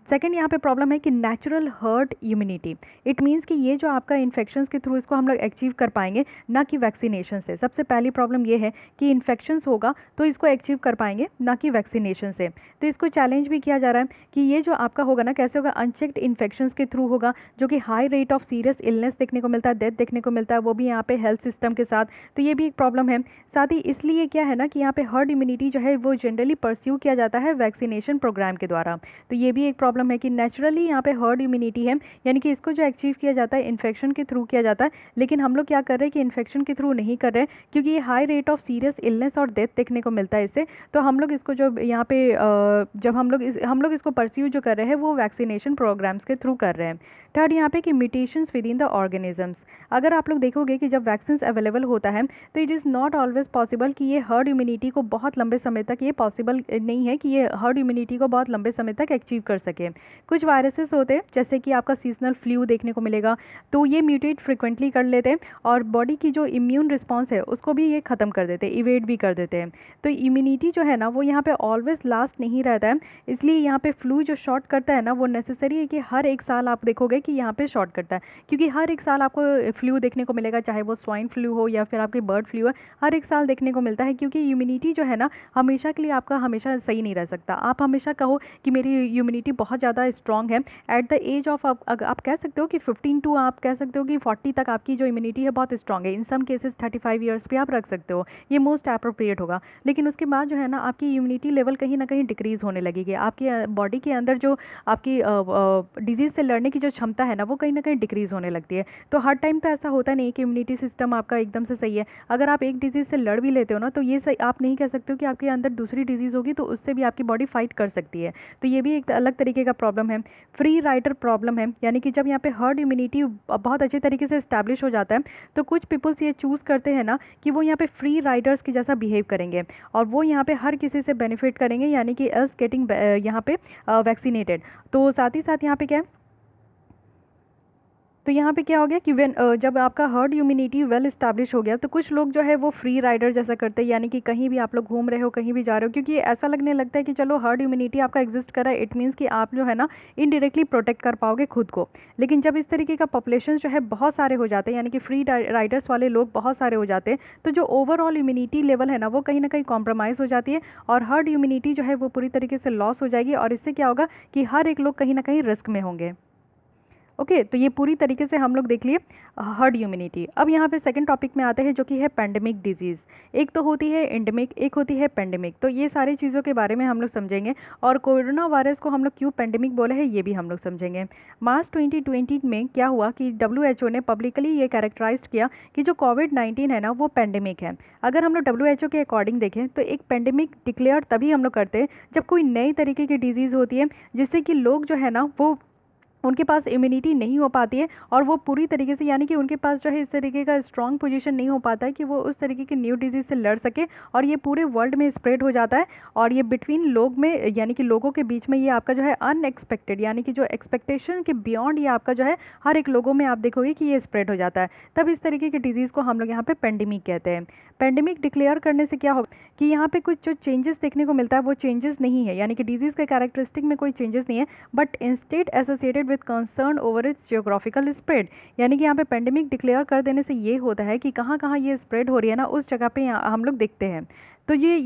सेकेंड यहाँ पे प्रॉब्लम है कि natural herd immunity. It means कि ये जो आपका इन्फेक्शंस के थ्रू इसको हम लोग अचीव कर पाएंगे, ना कि वैक्सीनेशन से। सबसे पहली प्रॉब्लम ये है कि इन्फेक्शंस होगा तो इसको अचीव कर पाएंगे, ना कि वैक्सीनेशन से। तो इसको चैलेंज भी किया जा रहा है कि ये जो आपका होगा ना, कैसे होगा, अनचेक्ड इन्फेक्शंस के थ्रू होगा, जो कि high rate of serious illness देखने को मिलता है, डेथ देखने को मिलता है, वो भी यहाँ पे हेल्थ सिस्टम के साथ। तो ये भी एक प्रॉब्लम है। साथ ही इसलिए क्या है ना कि यहाँ पे हर्ड इम्यूनिटी जो है वो जनरली परस्यू किया जाता है वैक्सीनेशन प्रोग्राम के द्वारा। तो ये भी एक प्रॉब्लम है कि नेचुरली यहाँ पे हर्ड इम्यूनिटी है, यानी कि इसको जो अचीव किया जाता है इन्फेक्शन के थ्रू किया जाता है, लेकिन हम लोग क्या कर रहे हैं कि इन्फेक्शन के थ्रू नहीं कर रहे हैं, क्योंकि ये high rate of serious illness और डेथ देखने को मिलता है इससे। तो हम लोग इसको जो यहाँ पे जब हम लोग इसको परस्यू जो कर रहे हैं वो वैक्सीनेशन प्रोग्राम्स के थ्रू कर रहे हैं। थर्ड यहाँ पे कि mutations with in the organisms. अगर आप लोग देखोगे कि जब वैक्सीन अवेलेबल होता है तो it is not always possible कि ये हर्ड इम्यूनिटी को बहुत लंबे समय तक, ये पॉसिबल नहीं है कि ये हर्ड इम्यूनिटी को बहुत लंबे समय तक अचीव कर सके। कुछ वायरसेस होते हैं जैसे कि आपका सीजनल फ्लू देखने को मिलेगा, तो ये म्यूटेट फ्रिक्वेंटली कर लेते हैं और बॉडी की जो इम्यून रिस्पॉन्स है उसको भी ये ख़त्म कर देते हैं, इवेड भी कर देते हैं। तो इम्यूनिटी जो है ना वो यहाँ पे ऑलवेज लास्ट नहीं रहता है। इसलिए यहाँ पे फ्लू जो शॉर्ट करता है ना, वो नेसेसरी है कि हर एक साल आप देखोगे कि यहाँ पे शॉर्ट करता है, क्योंकि हर एक साल आपको फ्लू देखने को मिलेगा, चाहे वो स्वाइन फ्लू हो या फिर आपकी बर्ड फ्लू है, हर एक साल देखने को मिलता है। क्योंकि इम्यूनिटी जो है ना हमेशा के लिए आपका हमेशा सही नहीं रह सकता। आप हमेशा कहो कि मेरी इम्यूनिटी बहुत ज़्यादा स्ट्रॉन्ग है, एट द एज ऑफ आप कह सकते हो कि 15 टू आप कह सकते हो कि 40 तक आपकी जो इम्यूनिटी है बहुत स्ट्रॉन्ग है। इन सम केसेस 35 ईयर्स पे आप रख सकते हो, ये मोस्ट अप्रोप्रिएट होगा। लेकिन उसके बाद जो है ना आपकी इम्यूनिटी लेवल कहीं ना कहीं डिक्रीज़ होने लगेगी, आपकी बॉडी के अंदर जो आपकी डिजीज़ से लड़ने की जो क्षमता है ना वो कहीं ना कहीं डिक्रीज़ होने लगती है। तो हर टाइम पे ऐसा होता नहीं कि इम्यूनिटी सिस्टम आपका एकदम से सही है। अगर आप एक डिजीज़ से लड़ भी लेते हो ना तो ये सही आप नहीं कह सकते हो कि आपके अंदर दूसरी डिजीज़ होगी तो उससे भी आपकी बॉडी फाइट कर सकती है। तो ये भी एक अलग तरीके का प्रॉब्लम है। फ्री राइडर प्रॉब्लम है, यानी कि जब यहाँ पे हर्ड इम्यूनिटी बहुत अच्छे तरीके से इस्टेब्लिश हो जाता है तो कुछ पीपल्स ये चूज़ करते हैं ना कि वो यहाँ पे फ्री राइडर्स की जैसा बिहेव करेंगे और वो यहाँ पे हर किसी से बेनिफिट करेंगे, यानी कि एल्स गेटिंग यहाँ पे वैक्सीनेटेड। तो साथ ही साथ यहाँ पे क्या है, तो यहाँ पे क्या हो गया कि जब आपका हर्ड इम्यूनिटी वेल इस्टेब्लिश हो गया तो कुछ लोग जो है वो फ्री राइडर जैसा करते हैं, यानी कि कहीं भी आप लोग घूम रहे हो, कहीं भी जा रहे हो, क्योंकि ऐसा लगने लगता है कि चलो हर्ड इम्यूनिटी आपका एग्जिस्ट कर रहा है, इट मीन्स कि आप जो है ना इनडायरेक्टली प्रोटेक्ट कर पाओगे खुद को। लेकिन जब इस तरीके का पॉपुलेशन जो है बहुत सारे हो जाते हैं, यानी कि फ्री राइडर्स वाले लोग बहुत सारे हो जाते हैं, तो जो ओवरऑल इम्यूनिटी लेवल है ना वो कहीं ना कहीं कॉम्प्रोमाइज़ हो जाती है और हर्ड इम्यूनिटी जो है वो पूरी तरीके से लॉस हो जाएगी। और इससे क्या होगा कि हर एक लोग कहीं ना कहीं रिस्क में होंगे। ओके तो ये पूरी तरीके से हम लोग देख लिए हर्ड इम्यूनिटी। अब यहाँ पे सेकंड टॉपिक में आते हैं जो कि है पेंडेमिक डिजीज़। एक तो होती है एंडेमिक, एक होती है पेंडेमिक। तो ये सारी चीज़ों के बारे में हम लोग समझेंगे और कोरोना वायरस को हम लोग क्यों पेंडेमिक बोले हैं ये भी हम लोग समझेंगे। मार्च 2020 में क्या हुआ कि WHO ने पब्लिकली ये कैरेक्टराइज किया कि जो कोविड-19 है ना वो पेंडेमिक है। अगर हम लोग WHO के अकॉर्डिंग देखें तो एक पेंडेमिक डिक्लेयर तभी हम लोग करते हैं जब कोई नई तरीके की डिजीज़ होती है जिससे कि लोग जो है ना वो उनके पास इम्यूनिटी नहीं हो पाती है और वो पूरी तरीके से, यानी कि उनके पास जो है इस तरीके का स्ट्रॉन्ग पोजीशन नहीं हो पाता है कि वो उस तरीके की न्यू डिजीज़ से लड़ सके और ये पूरे वर्ल्ड में स्प्रेड हो जाता है और ये बिटवीन लोग में, यानी कि लोगों के बीच में ये आपका जो है अनएक्सपेक्टेड, यानी कि जो एक्सपेक्टेशन के बियॉन्ड ये आपका जो है हर एक लोगों में आप देखोगे कि ये स्प्रेड हो जाता है। तब इस तरीके की डिजीज़ को हम लोग यहाँ पे पेंडेमिक कहते हैं। पेंडेमिक डिक्लेयर करने से क्या होगा कि यहाँ पे कुछ जो चेंजेस देखने को मिलता है वो चेंजेस नहीं है, यानी कि डिजीज़ के कैरेक्टरिस्टिक में कोई चेंजेस नहीं है, but instead associated with concern over it's geographical spread. यानी कि यहाँ पे पेंडेमिक डिक्लेयर कर देने से ये होता है कि कहाँ कहाँ ये स्प्रेड हो रही है ना उस जगह पे हम लोग देखते हैं। तो ये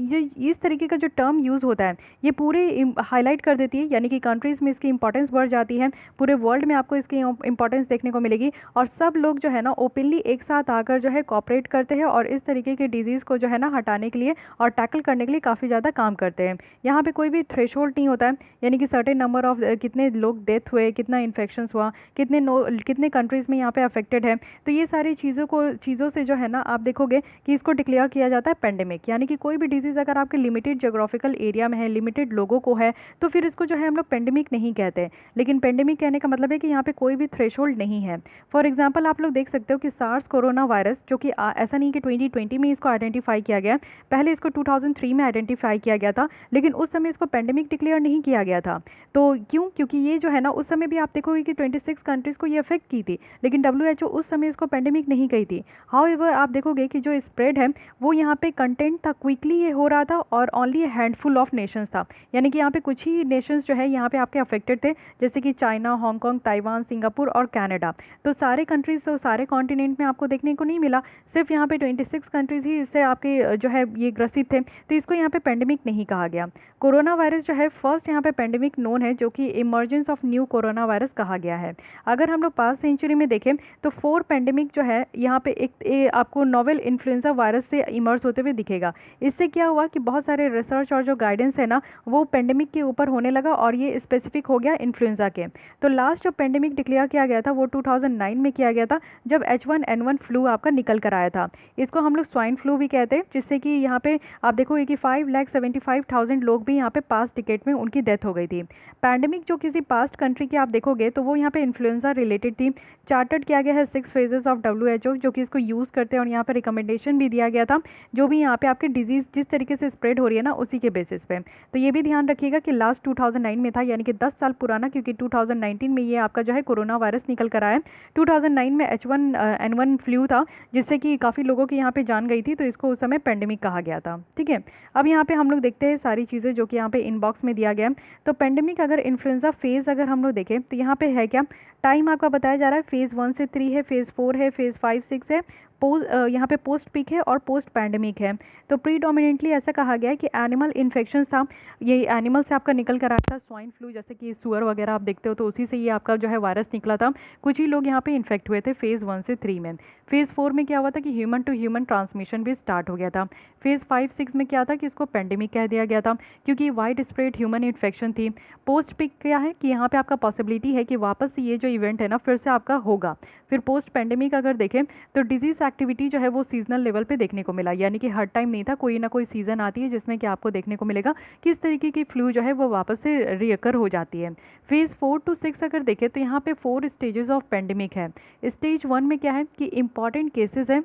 इस तरीके का जो टर्म यूज़ होता है ये पूरे हाईलाइट कर देती है, यानी कि कंट्रीज़ में इसकी इंपॉर्टेंस बढ़ जाती है, पूरे वर्ल्ड में आपको इसकी इंपॉर्टेंस देखने को मिलेगी और सब लोग जो है ना ओपनली एक साथ आकर जो है कॉपरेट करते हैं और इस तरीके के डिजीज़ को जो है ना हटाने के लिए और टैकल करने के लिए काफ़ी ज़्यादा काम करते हैं। यहाँ पे कोई भी थ्रेशोल्ड नहीं होता है, यानी कि सर्टेन नंबर ऑफ कितने लोग डेथ हुए, कितना इन्फेक्शंस हुआ, कितने कंट्रीज़ में यहाँ पे अफेक्टेड है। तो ये सारी चीज़ों से जो है ना आप देखोगे कि इसको डिक्लेयर किया जाता है पेंडेमिक, यानी कि कोई भी डिजीज़ अगर आपके लिमिटेड जोग्राफिकल एरिया में है, लिमिटेड लोगों को है, तो फिर इसको जो है हम लोग पेंडेमिक नहीं कहते। लेकिन पेंडेमिक कहने का मतलब है कि यहाँ पे कोई भी थ्रेशोल्ड नहीं है। फॉर एग्जांपल आप लोग देख सकते हो कि सार्स कोरोना वायरस, जो कि ऐसा नहीं कि 2020 में इसको आइडेंटिफाई किया गया, पहले इसको 2003 में आइडेंटिफाई किया गया था, लेकिन उस समय इसको पेंडेमिक डिक्लेयर नहीं किया गया था। तो क्यों? क्योंकि ये जो है ना उस समय भी आप देखोगे कि 26 कंट्रीज़ को ये अफेक्ट की थी, लेकिन WHO उस समय इसको पेंडेमिक नहीं कही थी। हाउएवर आप देखोगे कि जो स्प्रेड है वो यहाँ पे कंटेंट था, क्विकली ये हो रहा था और ओनली हैंडफुल ऑफ नेशंस था, यानी कि यहाँ पे कुछ ही नेशंस जो है यहाँ पे आपके अफेक्टेड थे, जैसे कि चाइना, हांगकांग, ताइवान, सिंगापुर और कनाडा। तो सारे कंट्रीज़ तो सारे कॉन्टिनेंट में आपको देखने को नहीं मिला, सिर्फ यहाँ पे 26 कंट्रीज़ ही इससे आपके जो है ये ग्रसित थे, तो इसको यहाँ पे पेंडेमिक नहीं कहा गया। कोरोना वायरस जो है फर्स्ट यहाँ पे पेंडेमिक नोन है, जो कि emergence of new corona virus कहा गया है। अगर हम लोग पास्ट सेंचुरी में देखें तो 4 पेंडेमिक जो है यहाँ पे आपको नोवेल इन्फ्लुएंजा वायरस से इमर्ज होते हुए दिखेगा। इससे क्या हुआ कि बहुत सारे रिसर्च और जो गाइडेंस है ना वो पेंडेमिक के ऊपर होने लगा और ये स्पेसिफिक हो गया इन्फ्लुएंजा के। तो लास्ट जो पेंडेमिक डिक्लेयर किया गया था वो 2009 में किया गया था, जब H1N1 फ्लू आपका निकल कर आया था। इसको हम लोग स्वाइन फ्लू भी कहते हैं, जिससे कि यहाँ पे आप देखोगे कि 5,75,000 लोग भी यहाँ पे पास्ट डिकेड में उनकी डेथ हो गई थी। पैंडेमिक जो किसी पास्ट कंट्री की आप देखोगे तो वो यहाँ पे इन्फ्लुएंजा रिलेटेड थी। चार्टर्ड किया गया है 6 फेजेस ऑफ WHO, जो कि इसको यूज़ करते हैं और यहाँ पे रिकमेंडेशन भी दिया गया था, जो भी यहाँ पे आपके डिजीज़ जिस तरीके से स्प्रेड हो रही है ना उसी के बेसिस पे। तो ये भी ध्यान रखिएगा कि लास्ट 2009 में था, यानी कि 10 साल पुराना, क्योंकि 2019 में ये आपका जो है कोरोना वायरस निकल कर आया। 2009 में H1N1 फ्लू था, जिससे कि काफ़ी लोगों की यहाँ पे जान गई थी, तो इसको उस समय पेंडेमिक कहा गया था। ठीक है, अब यहाँ पे हम लोग देखते हैं सारी चीज़ें जो कि यहाँ पे इनबॉक्स में दिया गया है। तो पेंडेमिक अगर इन्फ्लुएंजा फेज़ अगर हम लोग देखें तो यहाँ पे है क्या, टाइम आपका बताया जा रहा है, फेज़ 1 से 3 है, फेज़ 4 है, फेज़ 5 6 है, यहाँ पे पोस्ट पिक है और पोस्ट पैंडेमिक है। तो प्रीडोमिनेंटली ऐसा कहा गया है कि एनिमल इन्फेक्शंस था, ये एनिमल से आपका निकल कर आया था, स्वाइन फ्लू जैसे कि सुअर वगैरह आप देखते हो तो उसी से ये आपका जो है वायरस निकला था। कुछ ही लोग यहाँ पे इन्फेक्ट हुए थे फेज़ 1 से 3 में। फेज़ 4 में क्या हुआ था कि ह्यूमन टू ह्यूमन ट्रांसमिशन भी स्टार्ट हो गया था। फेज़ 5 6 में क्या था कि इसको पेंडेमिक कह दिया गया था, क्योंकि वाइड स्प्रेड ह्यूमन इन्फेक्शन थी। पोस्ट पिक क्या है कि यहाँ पे आपका पॉसिबिलिटी है कि वापस से ये जो इवेंट है ना फिर से आपका होगा। फिर पोस्ट पेंडेमिक अगर देखें तो डिजीज़ एक्टिविटी जो है वो सीजनल लेवल पे देखने को मिला, यानी कि हर टाइम नहीं था, कोई ना कोई सीज़न आती है जिसमें कि आपको देखने को मिलेगा कि इस तरीके की फ्लू जो है वो वापस से रियकर हो जाती है। फेज़ 4 to 6 अगर देखें तो यहाँ पे 4 स्टेजेस ऑफ पेंडेमिक है। स्टेज 1 में क्या है कि इंपॉर्टेंट केसेस है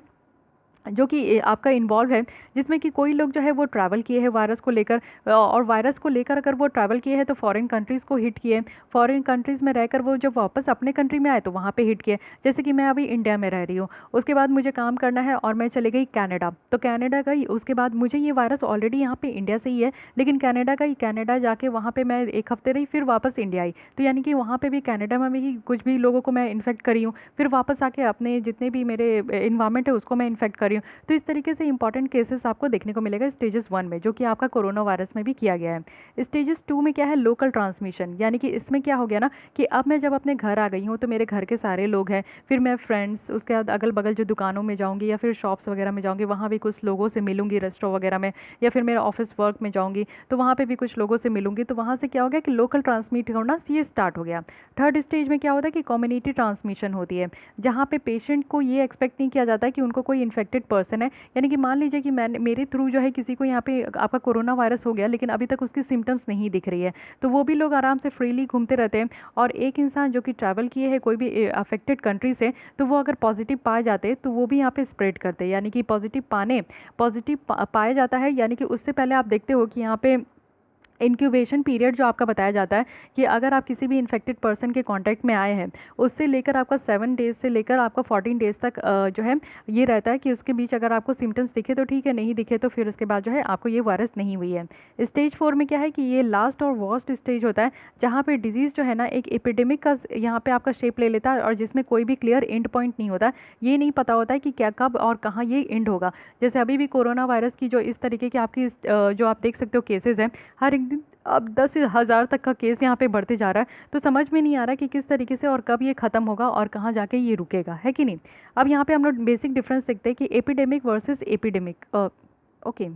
जो कि आपका इन्वॉल्व है, जिसमें कि कोई लोग जो है वो ट्रैवल किए हैं वायरस को लेकर, और वायरस को लेकर अगर वो ट्रैवल किए हैं तो फॉरेन कंट्रीज़ को हिट किए, फॉरेन कंट्रीज़ में रहकर वो जब वापस अपने कंट्री में आए तो वहाँ पे हिट किए। जैसे कि मैं अभी इंडिया में रह रही हूँ, उसके बाद मुझे काम करना है और मैं चले गई कनाडा, तो कनाडा गई, उसके बाद मुझे ये वायरस ऑलरेडी यहाँ पे इंडिया से ही है, लेकिन कनाडा गई, कनाडा जाके वहाँ पर मैं 1 हफ्ते रही, फिर वापस इंडिया आई, तो यानी कि वहाँ पर भी कनाडा में भी कुछ भी लोगों को मैं इन्फेक्ट करी हूँ, फिर वापस आके अपने जितने भी मेरे इन्वायरमेंट है उसको मैं इन्फेक्ट करी हूँ। तो इस तरीके से इंपॉर्टेंट केसेस आपको देखने को मिलेगा स्टेजेस 1 में, जो कि आपका कोरोना वायरस में भी किया गया है। स्टेजेस 2 में क्या है, लोकल ट्रांसमिशन, यानी कि इसमें क्या हो गया ना कि अब मैं जब अपने घर आ गई हूँ तो मेरे घर के सारे लोग हैं, फिर मैं फ्रेंड्स, उसके बाद अगल बगल जो दुकानों में जाऊँगी या फिर शॉप्स वगैरह में जाऊँगी, वहाँ भी कुछ लोगों से मिलूंगी, रेस्टोरेंट वगैरह में, या फिर मेरे ऑफिस वर्क में जाऊँगी तो वहाँ पर भी कुछ लोगों से मिलूंगी, तो वहाँ से क्या हो गया कि लोकल ट्रांसमिट होना ये स्टार्ट हो गया। थर्ड स्टेज में क्या होता है कि कम्युनिटी ट्रांसमिशन होती है, जहाँ पे पेशेंट को ये एक्सपेक्ट नहीं किया जाता है कि उनको कोई इन्फेक्टेड पर्सन है, यानी कि मान लीजिए कि मेरे थ्रू जो है किसी को यहाँ पे आपका कोरोना वायरस हो गया, लेकिन अभी तक उसकी सिम्टम्स नहीं दिख रही है, तो वो भी लोग आराम से फ्रीली घूमते रहते हैं, और एक इंसान जो कि ट्रैवल किए हैं कोई भी अफेक्टेड कंट्री से, तो वो अगर पॉजिटिव पाए जाते तो वो भी यहाँ पे स्प्रेड करते हैं, यानी कि पॉजिटिव पाया जाता है, यानी कि उससे पहले आप देखते हो कि यहाँ पे इंक्यूबेशन पीरियड जो आपका बताया जाता है कि अगर आप किसी भी इन्फेक्टेड पर्सन के कांटेक्ट में आए हैं, उससे लेकर आपका 7 डेज़ से लेकर आपका 14 डेज़ तक जो है ये रहता है कि उसके बीच अगर आपको सिम्टम्स दिखे तो ठीक है, नहीं दिखे तो फिर उसके बाद जो है आपको ये वायरस नहीं हुई है। स्टेज 4 में क्या है कि ये लास्ट और वर्स्ट स्टेज होता है, जहाँ पे डिजीज़ जो है ना एक एपिडेमिक का यहाँ पे आपका शेप ले लेता है और जिसमें कोई भी क्लियर एंड पॉइंट नहीं होता। ये नहीं पता होता है कि क्या, कब और कहाँ ये एंड होगा। जैसे अभी भी कोरोना वायरस की जो इस तरीके की आपकी जो आप देख सकते हो केसेस हैं, हर एक दिन अब 10,000 तक का केस यहाँ पे बढ़ते जा रहा है। तो समझ में नहीं आ रहा कि किस तरीके से और कब ये ख़त्म होगा और कहाँ जाके ये रुकेगा, है कि नहीं। अब यहाँ पे हम लोग बेसिक डिफरेंस देखते हैं कि epidemic versus epidemic, okay,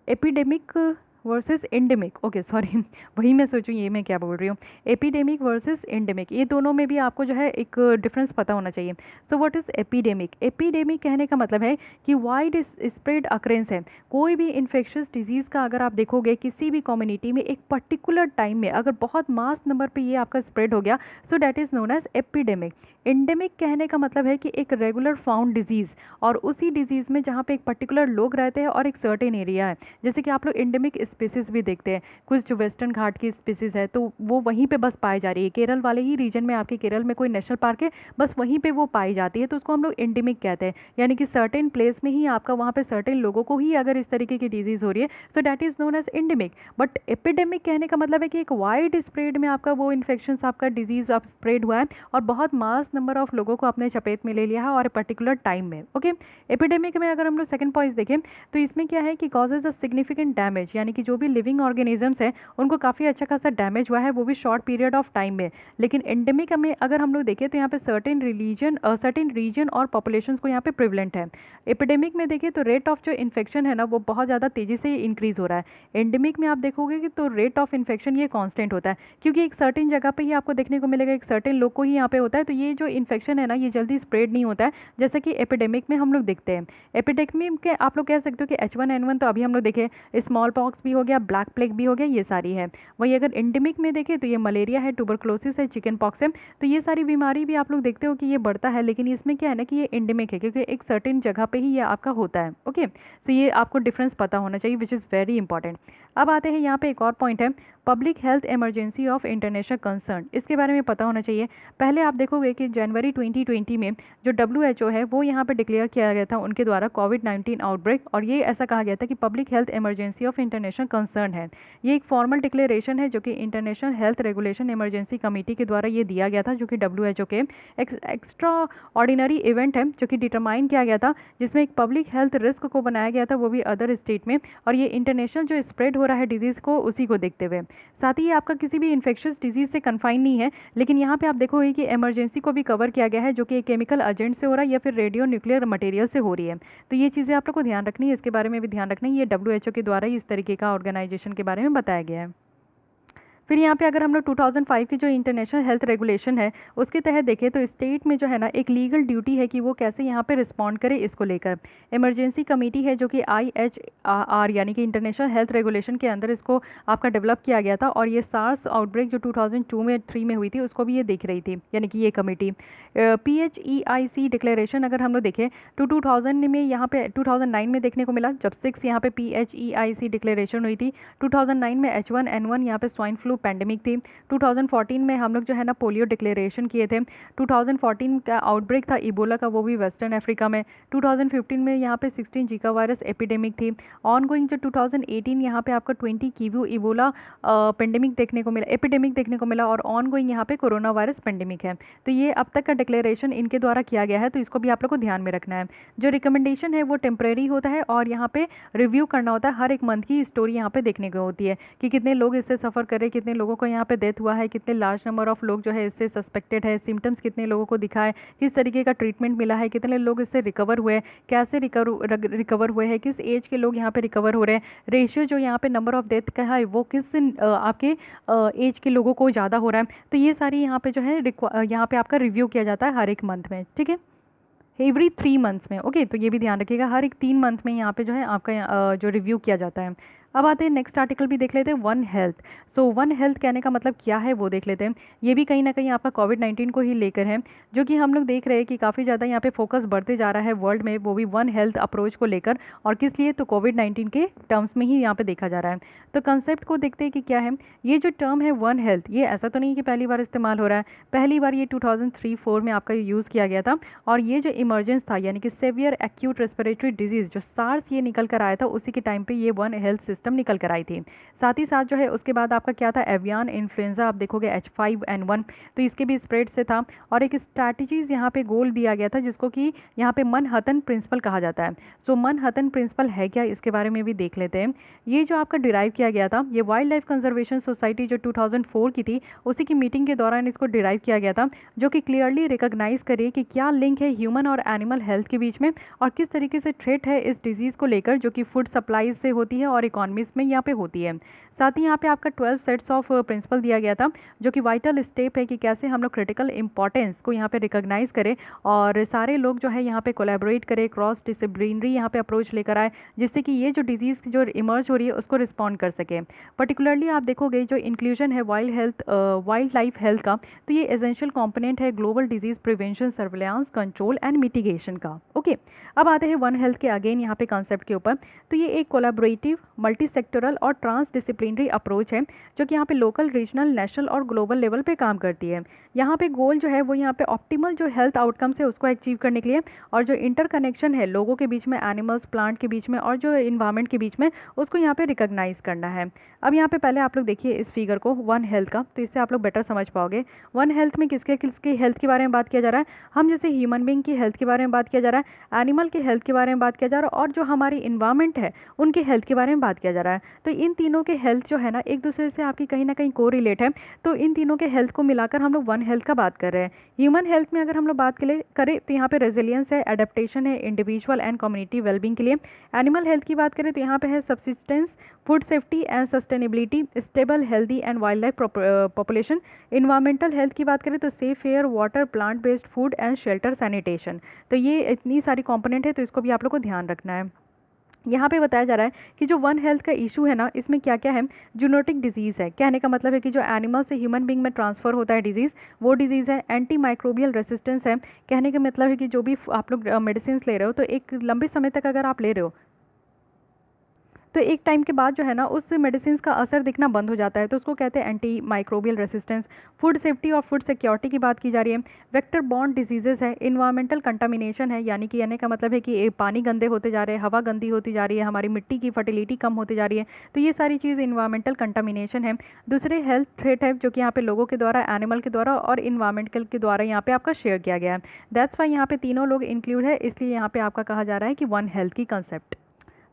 epidemic versus endemic, okay sorry वही मैं सोचूं ये मैं क्या बोल रही हूँ। एपिडेमिक वर्सेस एंडेमिक, ये दोनों में भी आपको जो है एक डिफरेंस पता होना चाहिए। So what is epidemic? Epidemic कहने का मतलब है कि वाइड स्प्रेड अक्रेंस है। कोई भी इन्फेक्शियस डिजीज़ का अगर आप देखोगे किसी भी कम्युनिटी में एक पर्टिकुलर टाइम में अगर बहुत मास नंबर पे ये आपका स्प्रेड हो गया, so that is known as epidemic. Endemic कहने का मतलब है कि एक रेगुलर फाउंड डिजीज़, और उसी डिजीज़ में जहाँ पे एक पर्टिकुलर लोग रहते हैं और एक सर्टेन एरिया है। जैसे कि आप लोग एंडेमिक स्पीसीज़ भी देखते हैं, कुछ जो वेस्टर्न घाट की स्पीसीज़ है तो वो वहीं पे बस पाई जा रही है, केरल वाले ही रीजन में, आपके केरल में कोई नेशनल पार्क है बस वहीं पे वो पाई जाती है, तो उसको हम लोग एंडेमिक कहते हैं। यानी कि सर्टेन प्लेस में ही आपका वहाँ पे सर्टेन लोगों को ही अगर इस तरीके की डिजीज़ हो रही है, so that is known as endemic. But epidemic कहने का मतलब है कि एक वाइड स्प्रेड में आपका वो इन्फेक्शन आपका डिजीज़ आप स्प्रेड हुआ है और बहुत मास नंबर ऑफ लोगों को अपने चपेट में ले लिया है और पर्टिकुलर टाइम में। ओके, एपिडेमिक में अगर हम लोग सेकंड पॉइंट देखें तो इसमें क्या है कि कॉजेज अ सिग्निफिकेंट डैमेज, यानी कि जो भी लिविंग ऑर्गेनिजम्स हैं उनको काफ़ी अच्छा खासा डैमेज हुआ है, वो भी शॉर्ट पीरियड ऑफ टाइम में। लेकिन एंडेमिक में अगर हम लोग देखें तो यहाँ पे सर्टेन रीजन और पॉपुलेशंस को यहाँ पे प्रिवलेंट है। एपिडेमिक में देखें तो रेट ऑफ जो इन्फेक्शन है ना वो बहुत ज़्यादा तेज़ी से इंक्रीज़ हो रहा है। एंडेमिक में आप देखोगे कि तो रेट ऑफ इन्फेक्शन ये कांस्टेंट होता है, क्योंकि एक सर्टेन जगह पे ही आपको देखने को मिलेगा, एक सर्टेन लोग को ही यहाँ पे होता है, तो ये जो इन्फेक्शन है ना ये जल्दी स्प्रेड नहीं होता है जैसा कि एपिडेमिक में हम लोग देखते हैं। एपिडेमिक के आप लोग कह सकते हो कि H1N1 तो अभी हम लोग देखें, स्मॉल पॉक्स भी हो गया, ब्लैक प्लेग भी हो गया, ये सारी है। वही अगर एंडेमिक में देखें तो ये मलेरिया है, ट्यूबरक्लोसिस है, चिकन पॉक्स है, तो ये सारी बीमारी भी आप लोग देखते हो कि ये बढ़ता है, लेकिन इसमें क्या है ना कि ये एंडेमिक है क्योंकि एक सर्टेन जगह पे ही ये आपका होता है। ओके, तो ये आपको डिफरेंस पता होना चाहिए, विच इज़ वेरी इंपॉर्टेंट। अब आते हैं यहाँ पे एक और पॉइंट है, public health emergency of international concern, इसके बारे में पता होना चाहिए। पहले आप देखोगे कि जनवरी 2020 में जो WHO है वो यहाँ पे डिक्लेयर किया गया था उनके द्वारा कोविड-19 आउटब्रेक, और ये ऐसा कहा गया था कि public health emergency of international concern है। ये एक फॉर्मल डिक्लेरेशन है जो कि international health regulation emergency committee के द्वारा ये दिया गया था, जो कि WHO के एक्स्ट्रा ऑर्डिनरी इवेंट है जो कि डिटरमाइन किया गया था, जिसमें एक पब्लिक हेल्थ रिस्क को बनाया गया था, वो भी अदर स्टेट में, और ये इंटरनेशनल जो स्प्रेड हो रहा है डिजीज़ को उसी को देखते हुए। साथ ही ये आपका किसी भी इन्फेक्शियस डिजीज़ से कन्फाइन नहीं है, लेकिन यहाँ पे आप देखोगे कि इमरजेंसी को भी कवर किया गया है जो कि केमिकल एजेंट से हो रहा है या फिर रेडियो न्यूक्लियर मटेरियल से हो रही है। तो ये चीज़ें आप लोग को ध्यान रखनी है, इसके बारे में भी ध्यान रखना है, ये WHO के द्वारा ही इस तरीके का ऑर्गेनाइजेशन के बारे में बताया गया है। फिर यहाँ पे अगर हम लोग 2005 की जो इंटरनेशनल हेल्थ रेगुलेशन है उसके तहत देखें तो स्टेट में जो है ना एक लीगल ड्यूटी है कि वो कैसे यहाँ पे रिस्पॉन्ड करे इसको लेकर। इमरजेंसी कमेटी है जो कि IHR यानी कि इंटरनेशनल हेल्थ रेगुलेशन के अंदर इसको आपका डेवलप किया गया था, और ये सार्स आउटब्रेक जो 2002 में 3 में हुई थी उसको भी ये देख रही थी, यानी कि ये कमेटी। PHEIC डिक्लेरेशन अगर हम लोग देखें तो 2000 में यहाँ पे 2009 में देखने को मिला, जब 6 यहाँ पे PHEIC डिक्लेरेशन हुई थी। 2009 में H1N1 यहाँ पे स्वाइन फ्लू पैंडेमिक थी। 2014 में हम लोग जो है ना पोलियो डिक्लेरेशन किए थे। 2014 का आउटब्रेक था इबोला का, वो भी वेस्टर्न अफ्रीका में। 2015 में यहाँ पे 16 जीका वायरस एपिडेमिक थी। ऑनगोइंग जो 2018 यहाँ पे आपका 20 कीवू इबोला पेंडेमिक देखने को मिला, एपिडेमिक देखने को मिला, और ऑनगोइंग यहाँ पे कोरोना वायरस पेंडेमिक है। तो ये अब तक का डिक्लेरेशन इनके द्वारा किया गया है, तो इसको भी आप लोग को ध्यान में रखना है। जो रिकमेंडेशन है वो टेम्परेरी होता है, और यहाँ पे रिव्यू करना होता है, हर एक मंथ की स्टोरी यहाँ पे देखने को होती है कि कितने लोग इससे सफ़र करे, कितने लोगों को यहाँ पे डेथ हुआ है, कितने लार्ज नंबर ऑफ लोग जो है इससे सस्पेक्टेड है, सिम्टम्स कितने लोगों को दिखा है, किस तरीके का ट्रीटमेंट मिला है, कितने लोग इससे रिकवर हुए, कैसे रिकवर हुए हैं, किस एज के लोग यहाँ पे रिकवर हो रहे हैं, रेशियो जो यहाँ पे नंबर ऑफ डेथ का है वो किस आपके एज के लोगों को ज़्यादा हो रहा है। तो ये सारी यहाँ पे जो है यहाँ पे आपका रिव्यू किया जाता है हर एक मंथ में, ठीक है, एवरी 3 मंथ्स में। ओके, तो ये भी ध्यान रखिएगा, हर एक 3 मंथ में यहाँ पे जो है आपका जो रिव्यू किया जाता है। अब आते हैं नेक्स्ट आर्टिकल भी देख लेते हैं, one health. So one health कहने का मतलब क्या है वो देख लेते हैं। ये भी कहीं ना कहीं आपका कोविड-19 को ही लेकर है, जो कि हम लोग देख रहे हैं कि काफ़ी ज़्यादा यहाँ पे फोकस बढ़ते जा रहा है वर्ल्ड में, वो भी वन हेल्थ अप्रोच को लेकर। और किस लिए, तो कोविड-19 के टर्म्स में ही यहाँ पे देखा जा रहा है। तो कंसेप्ट को देखते हैं कि क्या है ये जो टर्म है वन हेल्थ। ये ऐसा तो नहीं कि पहली बार इस्तेमाल हो रहा है, पहली बार ये 2003-4 में आपका यूज़ किया गया था। और ये जो इमरजेंस था यानी कि सेवियर एक्यूट रेस्पिरेटरी डिजीज़ जो सार्स ये निकल कर आया था, उसी के टाइम पे ये वन हेल्थ सिस्टम निकल कर आई थी। साथ ही साथ जो है उसके बाद आपका क्या था, एवियन इन्फ्लुएंजा, आप देखोगे H5N1, तो इसके भी स्प्रेड से था। और एक स्ट्रैटेजीज यहाँ पे गोल दिया गया था जिसको कि यहाँ पे मनहट्टन प्रिंसिपल कहा जाता है। सो मनहट्टन प्रिंसिपल है क्या, इसके बारे में भी देख लेते हैं। ये जो आपका डिराइव किया गया था, ये वाइल्ड लाइफ कंजर्वेशन सोसाइटी जो 2004 की थी, उसी की मीटिंग के दौरान इसको डिराइव किया गया था, जो कि क्लियरली रिकॉग्नाइज करे कि क्या लिंक है ह्यूमन और एनिमल हेल्थ के बीच में, और किस तरीके से थ्रेट है इस डिजीज़ को लेकर, जो कि फूड सप्लाईज से होती है और इकोनॉमीज में यहाँ पे होती है। साथ ही यहाँ पे आपका 12 सेट्स ऑफ प्रिंसिपल दिया गया था, जो कि वाइटल स्टेप है कि कैसे हम लोग क्रिटिकल इंपॉर्टेंस को यहाँ पे रिकॉग्नाइज करें और सारे लोग जो है यहाँ पे कोलैबोरेट करें, क्रॉस डिसिप्लिनरी यहाँ पे अप्रोच लेकर आए, जिससे कि ये जो डिजीज़ जो इमर्ज हो रही है उसको रिस्पॉन्ड कर सके। पर्टिकुलरली आप देखोगे जो इंक्लूजन है वाइल्ड लाइफ हेल्थ का, तो ये एसेंशियल कॉम्पोनेंट है global disease prevention, surveillance, control and mitigation का। ओके, अब आते हैं वन हेल्थ के अगेन यहाँ पे कॉन्सेप्ट के ऊपर। तो ये एक कोलैबोरेटिव, मल्टी सेक्टोरल और ट्रांस डिसिप्लिनरी अप्रोच है, जो कि यहाँ पे लोकल, रीजनल, नेशनल और ग्लोबल लेवल पे काम करती है। यहाँ पे गोल जो है वो यहाँ पे ऑप्टिमल जो हेल्थ आउटकम्स है उसको अचीव करने के लिए, और जो इंटरकनेक्शन है लोगों के बीच में, एनिमल्स, प्लांट के बीच में और जो इन्वायरमेंट के बीच में, उसको यहाँ पे रिकॉग्नाइज करना है। अब यहाँ पे पहले आप लोग देखिए इस फिगर को, वन हेल्थ का, तो इससे आप लोग बेटर समझ पाओगे। वन हेल्थ में किसके किसकी हेल्थ के बारे में बात किया जा रहा है, हम जैसे ह्यूमन बींग की हेल्थ के बारे में बात किया जा रहा है, एनिमल के हेल्थ के बारे में बात किया जा रहा है, और जो हमारी इन्वायरमेंट है उनके हेल्थ के बारे में बात किया जा रहा है। तो इन तीनों के हेल्थ जो है ना एक दूसरे से आपकी कहीं ना कहीं को रिलेट है, तो इन तीनों के हेल्थ को मिलाकर हम लोग वन हेल्थ का बात कर रहे हैं। ह्यूमन हेल्थ में अगर हम लोग बात करें तो यहाँ पे रेजिलियंस है, एडेप्टेशन है इंडिविजुअल एंड कम्युनिटी वेलबींग के लिए। एनिमल हेल्थ की बात करें तो यहाँ पे है subsistence, food safety and sustainability, stable, healthy and wild life population. Environmental health की बात करें तो safe air, water, plant based food and shelter, sanitation. तो ये इतनी सारी कंपोनेंट है, तो इसको भी आप लोग को ध्यान रखना है। यहाँ पे बताया जा रहा है कि जो वन हेल्थ का इशू है ना, इसमें क्या क्या है, जूनोटिक डिजीज़ है। कहने का मतलब है कि जो एनिमल से ह्यूमन बींग में ट्रांसफ़र होता है डिजीज़, वो डिजीज़ है। एंटी माइक्रोबियल रेसिस्टेंस है, कहने का मतलब है कि जो भी आप लोग मेडिसिन ले रहे हो, तो एक लंबे समय तक अगर आप ले रहे हो तो एक टाइम के बाद जो है ना उस मेडिसिन का असर दिखना बंद हो जाता है, तो उसको कहते हैं anti microbial resistance. Food safety और फूड सिक्योरिटी की बात की जा रही है। वेक्टर बॉर्न डिजीजेस है, इन्वायरमेंटल कंटामिनेशन है, यानी कि कहने का मतलब है कि पानी गंदे होते जा रहे हैं, हवा गंदी होती जा रही है, हमारी मिट्टी की फर्टिलिटी कम होती जा रही है, तो ये सारी चीज़ इन्वायरमेंटल कंटामिनेशन है। दूसरे हेल्थ थ्रेट है जो कि यहाँ पे लोगों के द्वारा, एनिमल के द्वारा और इन्वायरमेंटल के द्वारा यहाँ पे आपका शेयर किया गया है। दैट्स वाई यहाँ पे तीनों लोग इंक्लूड है, इसलिए यहाँ पे आपका कहा जा रहा है कि वन हेल्थ की कंसेप्ट।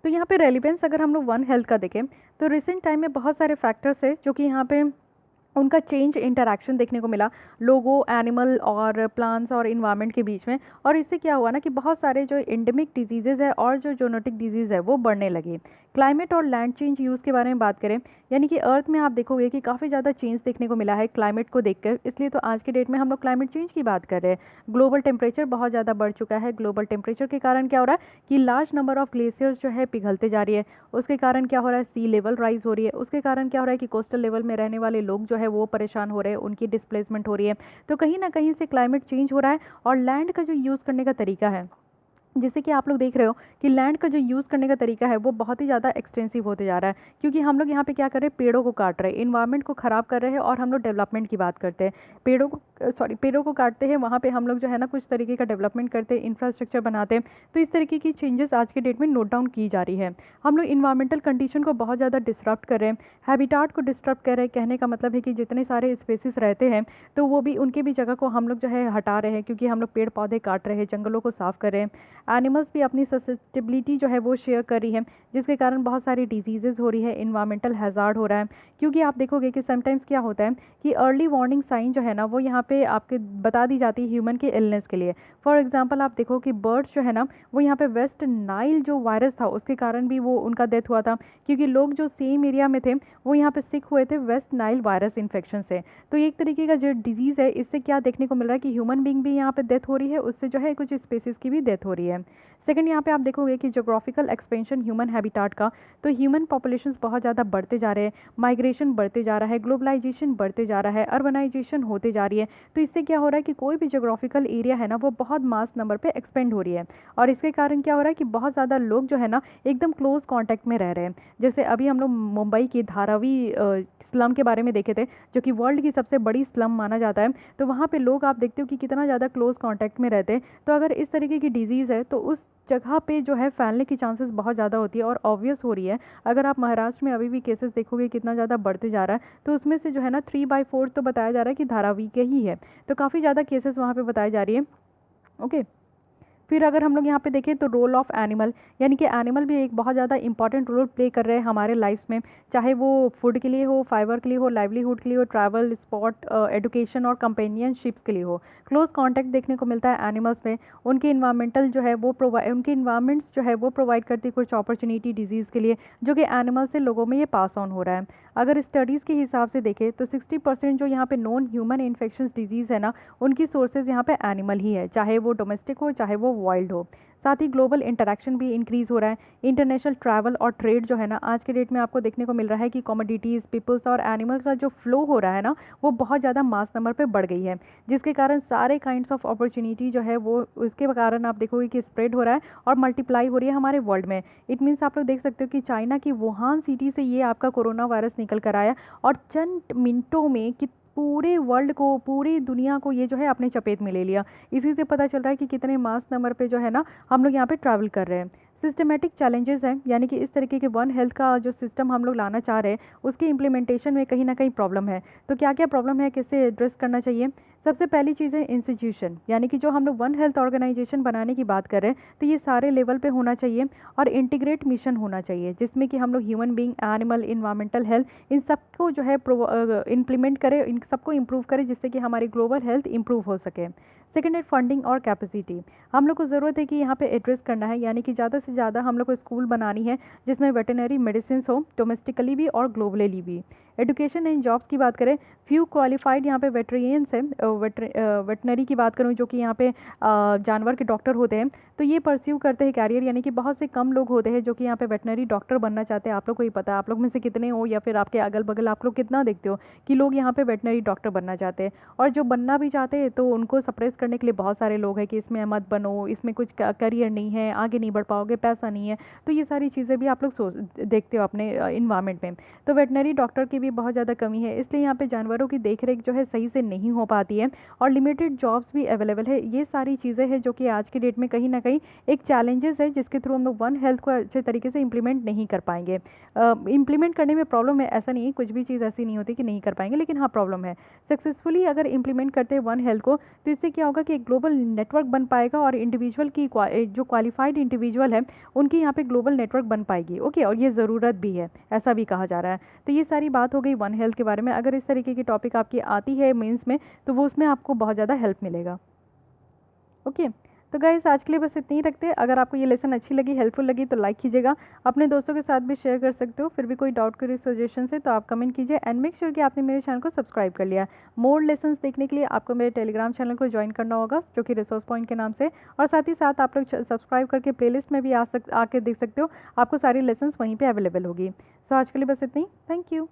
तो यहाँ पे रेलिवेंस अगर हम लोग वन हेल्थ का देखें तो रिसेंट टाइम में बहुत सारे फैक्टर्स है जो कि यहाँ पे उनका चेंज इंटरैक्शन देखने को मिला लोगों, एनिमल और प्लांट्स और इन्वायरमेंट के बीच में। और इससे क्या हुआ ना कि बहुत सारे जो एंडेमिक डिजीज़ेज़ है और जो जोनोटिक डिजीज़ है वो बढ़ने लगी। क्लाइमेट और लैंड चेंज यूज़ के बारे में बात करें, यानी कि अर्थ में आप देखोगे कि काफ़ी ज़्यादा चेंज देखने को मिला है क्लाइमेट को देखकर, इसलिए तो आज के डेट में हम लोग क्लाइमेट चेंज की बात कर रहे हैं। ग्लोबल टेम्परेचर बहुत ज़्यादा बढ़ चुका है। ग्लोबल टेम्परेचर के कारण क्या हो रहा है कि लार्ज नंबर ऑफ ग्लेशियर्स जो है पिघलते जा रही है, उसके कारण क्या हो रहा है, सी लेवल राइज हो रही है, उसके कारण क्या हो रहा है कि कोस्टल लेवल में रहने वाले लोग जो है वो परेशान हो रहे हैं, उनकी डिस्प्लेसमेंट हो रही है। तो कहीं ना कहीं से क्लाइमेट चेंज हो रहा है और लैंड का जो यूज़ करने का तरीका है, जैसे कि आप लोग देख रहे हो कि लैंड का जो यूज़ करने का तरीका है वो बहुत ही ज़्यादा एक्सटेंसिव होते जा रहा है, क्योंकि हम लोग यहाँ पे क्या कर रहे हैं, पेड़ों को काट रहे हैं, इन्वायरमेंट को ख़राब कर रहे हैं, और हम लोग डेवलपमेंट की बात करते हैं। पेड़ों को काटते हैं, वहाँ पे हम लोग जो है ना कुछ तरीके का डेवलपमेंट करते हैं, इंफ्रास्ट्रक्चर बनाते हैं। तो इस तरीके की चेंजेस आज के डेट में नोट डाउन की जा रही है। हम लोग इन्वायरमेंटल कंडीशन को बहुत ज़्यादा डिस्टर्ब कर रहे हैं, हैबिटाट को डिस्टर्ब कर रहे हैं। कहने का मतलब है कि जितने सारे स्पेसिस रहते हैं तो वो भी, उनके भी जगह को हम लोग जो है हटा रहे हैं, क्योंकि हम लोग पेड़ पौधे काट रहे हैं, जंगलों को साफ़ कर रहे हैं। एनिमल्स भी अपनी ससेप्टिबिलिटी जो है वो शेयर कर रही है, जिसके कारण बहुत सारी डिजीज़ेज़ हो रही है, इन्वायरमेंटल हैज़ार्ड हो रहा है। क्योंकि आप देखोगे कि समटाइम्स क्या होता है कि अर्ली वार्निंग साइन जो है ना वो यहाँ पे आपके बता दी जाती है ह्यूमन के इलनेस के लिए। फॉर एग्जांपल आप देखो कि बर्ड्स जो है ना वो यहाँ पे वेस्ट नाइल जो वायरस था उसके कारण भी वो उनका डेथ हुआ था, क्योंकि लोग जो सेम एरिया में थे वो यहाँ पे सिक हुए थे वेस्ट नाइल वायरस इन्फेक्शन से। तो एक तरीके का जो डिजीज़ है, इससे क्या देखने को मिल रहा है कि ह्यूमन बींग भी यहाँ पे डेथ हो रही है, उससे जो है कुछ स्पेसीज़ की भी डेथ हो रही है। है। सेकंड, यहाँ पे आप देखोगे कि जोग्राफिकल एक्सपेंशन ह्यूमन हैबिटाट का, तो ह्यूमन पॉपुलेशंस बहुत ज़्यादा बढ़ते जा रहे हैं, माइग्रेशन बढ़ते जा रहा है, ग्लोबलाइजेशन बढ़ते जा रहा है, अर्बनाइजेशन होते जा रही है। तो इससे क्या हो रहा है कि कोई भी जोग्राफिकल एरिया है ना वो बहुत मास नंबर पे एक्सपेंड हो रही है, और इसके कारण क्या हो रहा है कि बहुत ज़्यादा लोग जो है ना एकदम क्लोज कॉन्टैक्ट में रह रहे हैं। जैसे अभी हम लोग मुंबई की धारावी स्लम के बारे में देखे थे, जो कि वर्ल्ड की सबसे बड़ी स्लम माना जाता है। तो वहाँ पे लोग आप देखते हो कि कितना ज़्यादा क्लोज कॉन्टैक्ट में रहते हैं। तो अगर इस तरीके की डिजीज़ है तो उस जगह पे जो है फैलने की चांसेस बहुत ज़्यादा होती है, और ऑब्वियस हो रही है। अगर आप महाराष्ट्र में अभी भी केसेस देखोगे कितना ज़्यादा बढ़ते जा रहा है, तो उसमें से जो है ना 3/4 तो बताया जा रहा है कि धारावी के ही है। तो काफ़ी ज़्यादा केसेस वहाँ पे बताई जा रही है। ओके। फिर अगर हम लोग यहाँ पे देखें तो रोल ऑफ एनिमल, यानी कि एनिमल भी एक बहुत ज़्यादा इंपॉर्टेंट रोल प्ले कर रहे हैं हमारे लाइफ में, चाहे वो फूड के लिए हो, फाइबर के लिए हो, लाइवलीहुड के लिए हो, ट्रैवल, स्पॉट, एडुकेशन और कंपेनियनशिप्स के लिए हो। क्लोज कांटेक्ट देखने को मिलता है एनिमल्स में। उनके इन्वायरमेंटल जो है वो उनके इन्वायरमेंट्स जो है वो प्रोवाइड करती है कुछ अपॉर्चुनिटी डिजीज़ के लिए, जो कि एनिमल से लोगों में ये पास ऑन हो रहा है। अगर स्टडीज़ के हिसाब से देखें तो 60% जो यहाँ पे नॉन ह्यूमन इन्फेक्शन डिजीज़ है ना, उनकी सोर्सेज यहाँ पे एनिमल ही है, चाहे वो डोमेस्टिक हो चाहे वो वाइल्ड हो। साथ ही ग्लोबल इंटरेक्शन भी इंक्रीज़ हो रहा है। इंटरनेशनल ट्रैवल और ट्रेड जो है ना आज के डेट में आपको देखने को मिल रहा है कि कमोडिटीज़, पीपल्स और एनिमल का जो फ्लो हो रहा है ना वो बहुत ज़्यादा मास नंबर पे बढ़ गई है, जिसके कारण सारे काइंड्स ऑफ अपॉर्चुनिटी जो है वो उसके कारण आप देखोगे कि स्प्रेड हो रहा है और मल्टीप्लाई हो रही है हमारे वर्ल्ड में। इट मीन्स आप लोग देख सकते हो कि चाइना की वुहान सिटी से ये आपका कोरोना वायरस निकल कर आया, और चंद मिनटों में कि पूरे वर्ल्ड को, पूरी दुनिया को ये जो है अपने चपेट में ले लिया। इसी से पता चल रहा है कि कितने मास नंबर पे जो है ना हम लोग यहाँ पे ट्रैवल कर रहे हैं। सिस्टमेटिक चैलेंजेस हैं, यानी कि इस तरीके के वन हेल्थ का जो सिस्टम हम लोग लाना चाह रहे हैं उसके इम्प्लीमेंटेशन में कहीं ना कहीं प्रॉब्लम है। तो क्या क्या प्रॉब्लम है, कैसे एड्रेस करना चाहिए? सबसे पहली चीज़ है इंस्टीट्यूशन, यानी कि जो हम लोग वन हेल्थ ऑर्गेनाइजेशन बनाने की बात कर रहे हैं तो ये सारे लेवल पे होना चाहिए, और इंटीग्रेट मिशन होना चाहिए जिसमें कि हम लोग human being, animal, environmental health, इन सबको जो है इम्प्लीमेंट करें, इन सबको इम्प्रूव करें, जिससे कि हमारी ग्लोबल हेल्थ इम्प्रूव हो सके। सेकेंड है फंडिंग और कैपेसिटी। हम लोग को ज़रूरत है कि यहाँ पे एड्रेस करना है, यानी कि ज़्यादा से ज़्यादा हम लोग को स्कूल बनानी है जिसमें वेटरनरी मेडिसिन हो, डोमेस्टिकली भी और ग्लोबली भी। एजुकेशन एंड जॉब्स की बात करें, फ्यू क्वालिफाइड यहाँ पे वेटरियंस हैं, वेटनरी की बात करूँ जो कि यहाँ पे जानवर के डॉक्टर होते हैं, तो ये परस्यू करते हैं कैरियर, यानी कि बहुत से कम लोग होते हैं जो कि यहाँ पे वेटनरी डॉक्टर बनना चाहते हैं। आप लोग को ही पता है, आप लोग में से कितने हो या फिर आपके अगल बगल आप लोग कितना देखते हो कि लोग यहाँ पे वेटनरी डॉक्टर बनना चाहते हैं, और जो बनना भी चाहते हैं तो उनको सप्रेस करने के लिए बहुत सारे लोग हैं कि इसमें मत बनो, इसमें कुछ करियर नहीं है, आगे नहीं बढ़ पाओगे, पैसा नहीं है। तो ये सारी चीज़ें भी आप लोग सोच देखते हो अपने इन्वायरमेंट में। तो वेटनरी डॉक्टर की भी बहुत ज़्यादा कमी है, इसलिए यहाँ पे जानवरों की देखरेख जो है सही से नहीं हो पाती है, और लिमिटेड जॉब्स भी अवेलेबल है। ये सारी चीज़ें हैं जो कि आज की डेट में कहीं ना कहीं एक चैलेंजेस है, जिसके थ्रू हम लोग वन हेल्थ को अच्छे तरीके से इंप्लीमेंट नहीं कर पाएंगे। इंप्लीमेंट करने में प्रॉब्लम है ऐसा नहीं है, कुछ भी चीज़ ऐसी नहीं होती कि नहीं कर पाएंगे, लेकिन हाँ प्रॉब्लम है। सक्सेसफुली अगर इंप्लीमेंट करते हैं वन हेल्थ को तो इससे क्या होगा कि एक ग्लोबल नेटवर्क बन पाएगा, और इंडिविजुअल की जो क्वालिफाइड इंडिविजुअल है उनकी यहाँ पे ग्लोबल नेटवर्क बन पाएगी। ओके, और ये ज़रूरत भी है, ऐसा भी कहा जा रहा है। तो ये सारी बात हो गई वन हेल्थ के बारे में। अगर इस तरीके की टॉपिक आपकी आती है मेंस में तो वो उसमें आपको बहुत ज़्यादा हेल्प मिलेगा। ओके, तो गाइस आज के लिए बस इतनी ही रखते हैं। अगर आपको ये लेसन अच्छी लगी, हेल्पफुल लगी तो लाइक कीजिएगा, अपने दोस्तों के साथ भी शेयर कर सकते हो। फिर भी कोई डाउट, क्वेरी, सजेशन है तो आप कमेंट कीजिए, एंड मेक श्योर कि आपने मेरे चैनल को सब्सक्राइब कर लिया। मोर लेसन्स देखने के लिए आपको मेरे टेलीग्राम चैनल को ज्वाइन करना होगा जो कि रिसोर्स पॉइंट के नाम से, और साथ ही साथ आप लोग सब्सक्राइब करके प्लेलिस्ट में भी आके देख सकते हो, आपको सारी लेसन्स वहीं पर अवेलेबल होगी। सो आज के लिए बस इतनी, थैंक यू।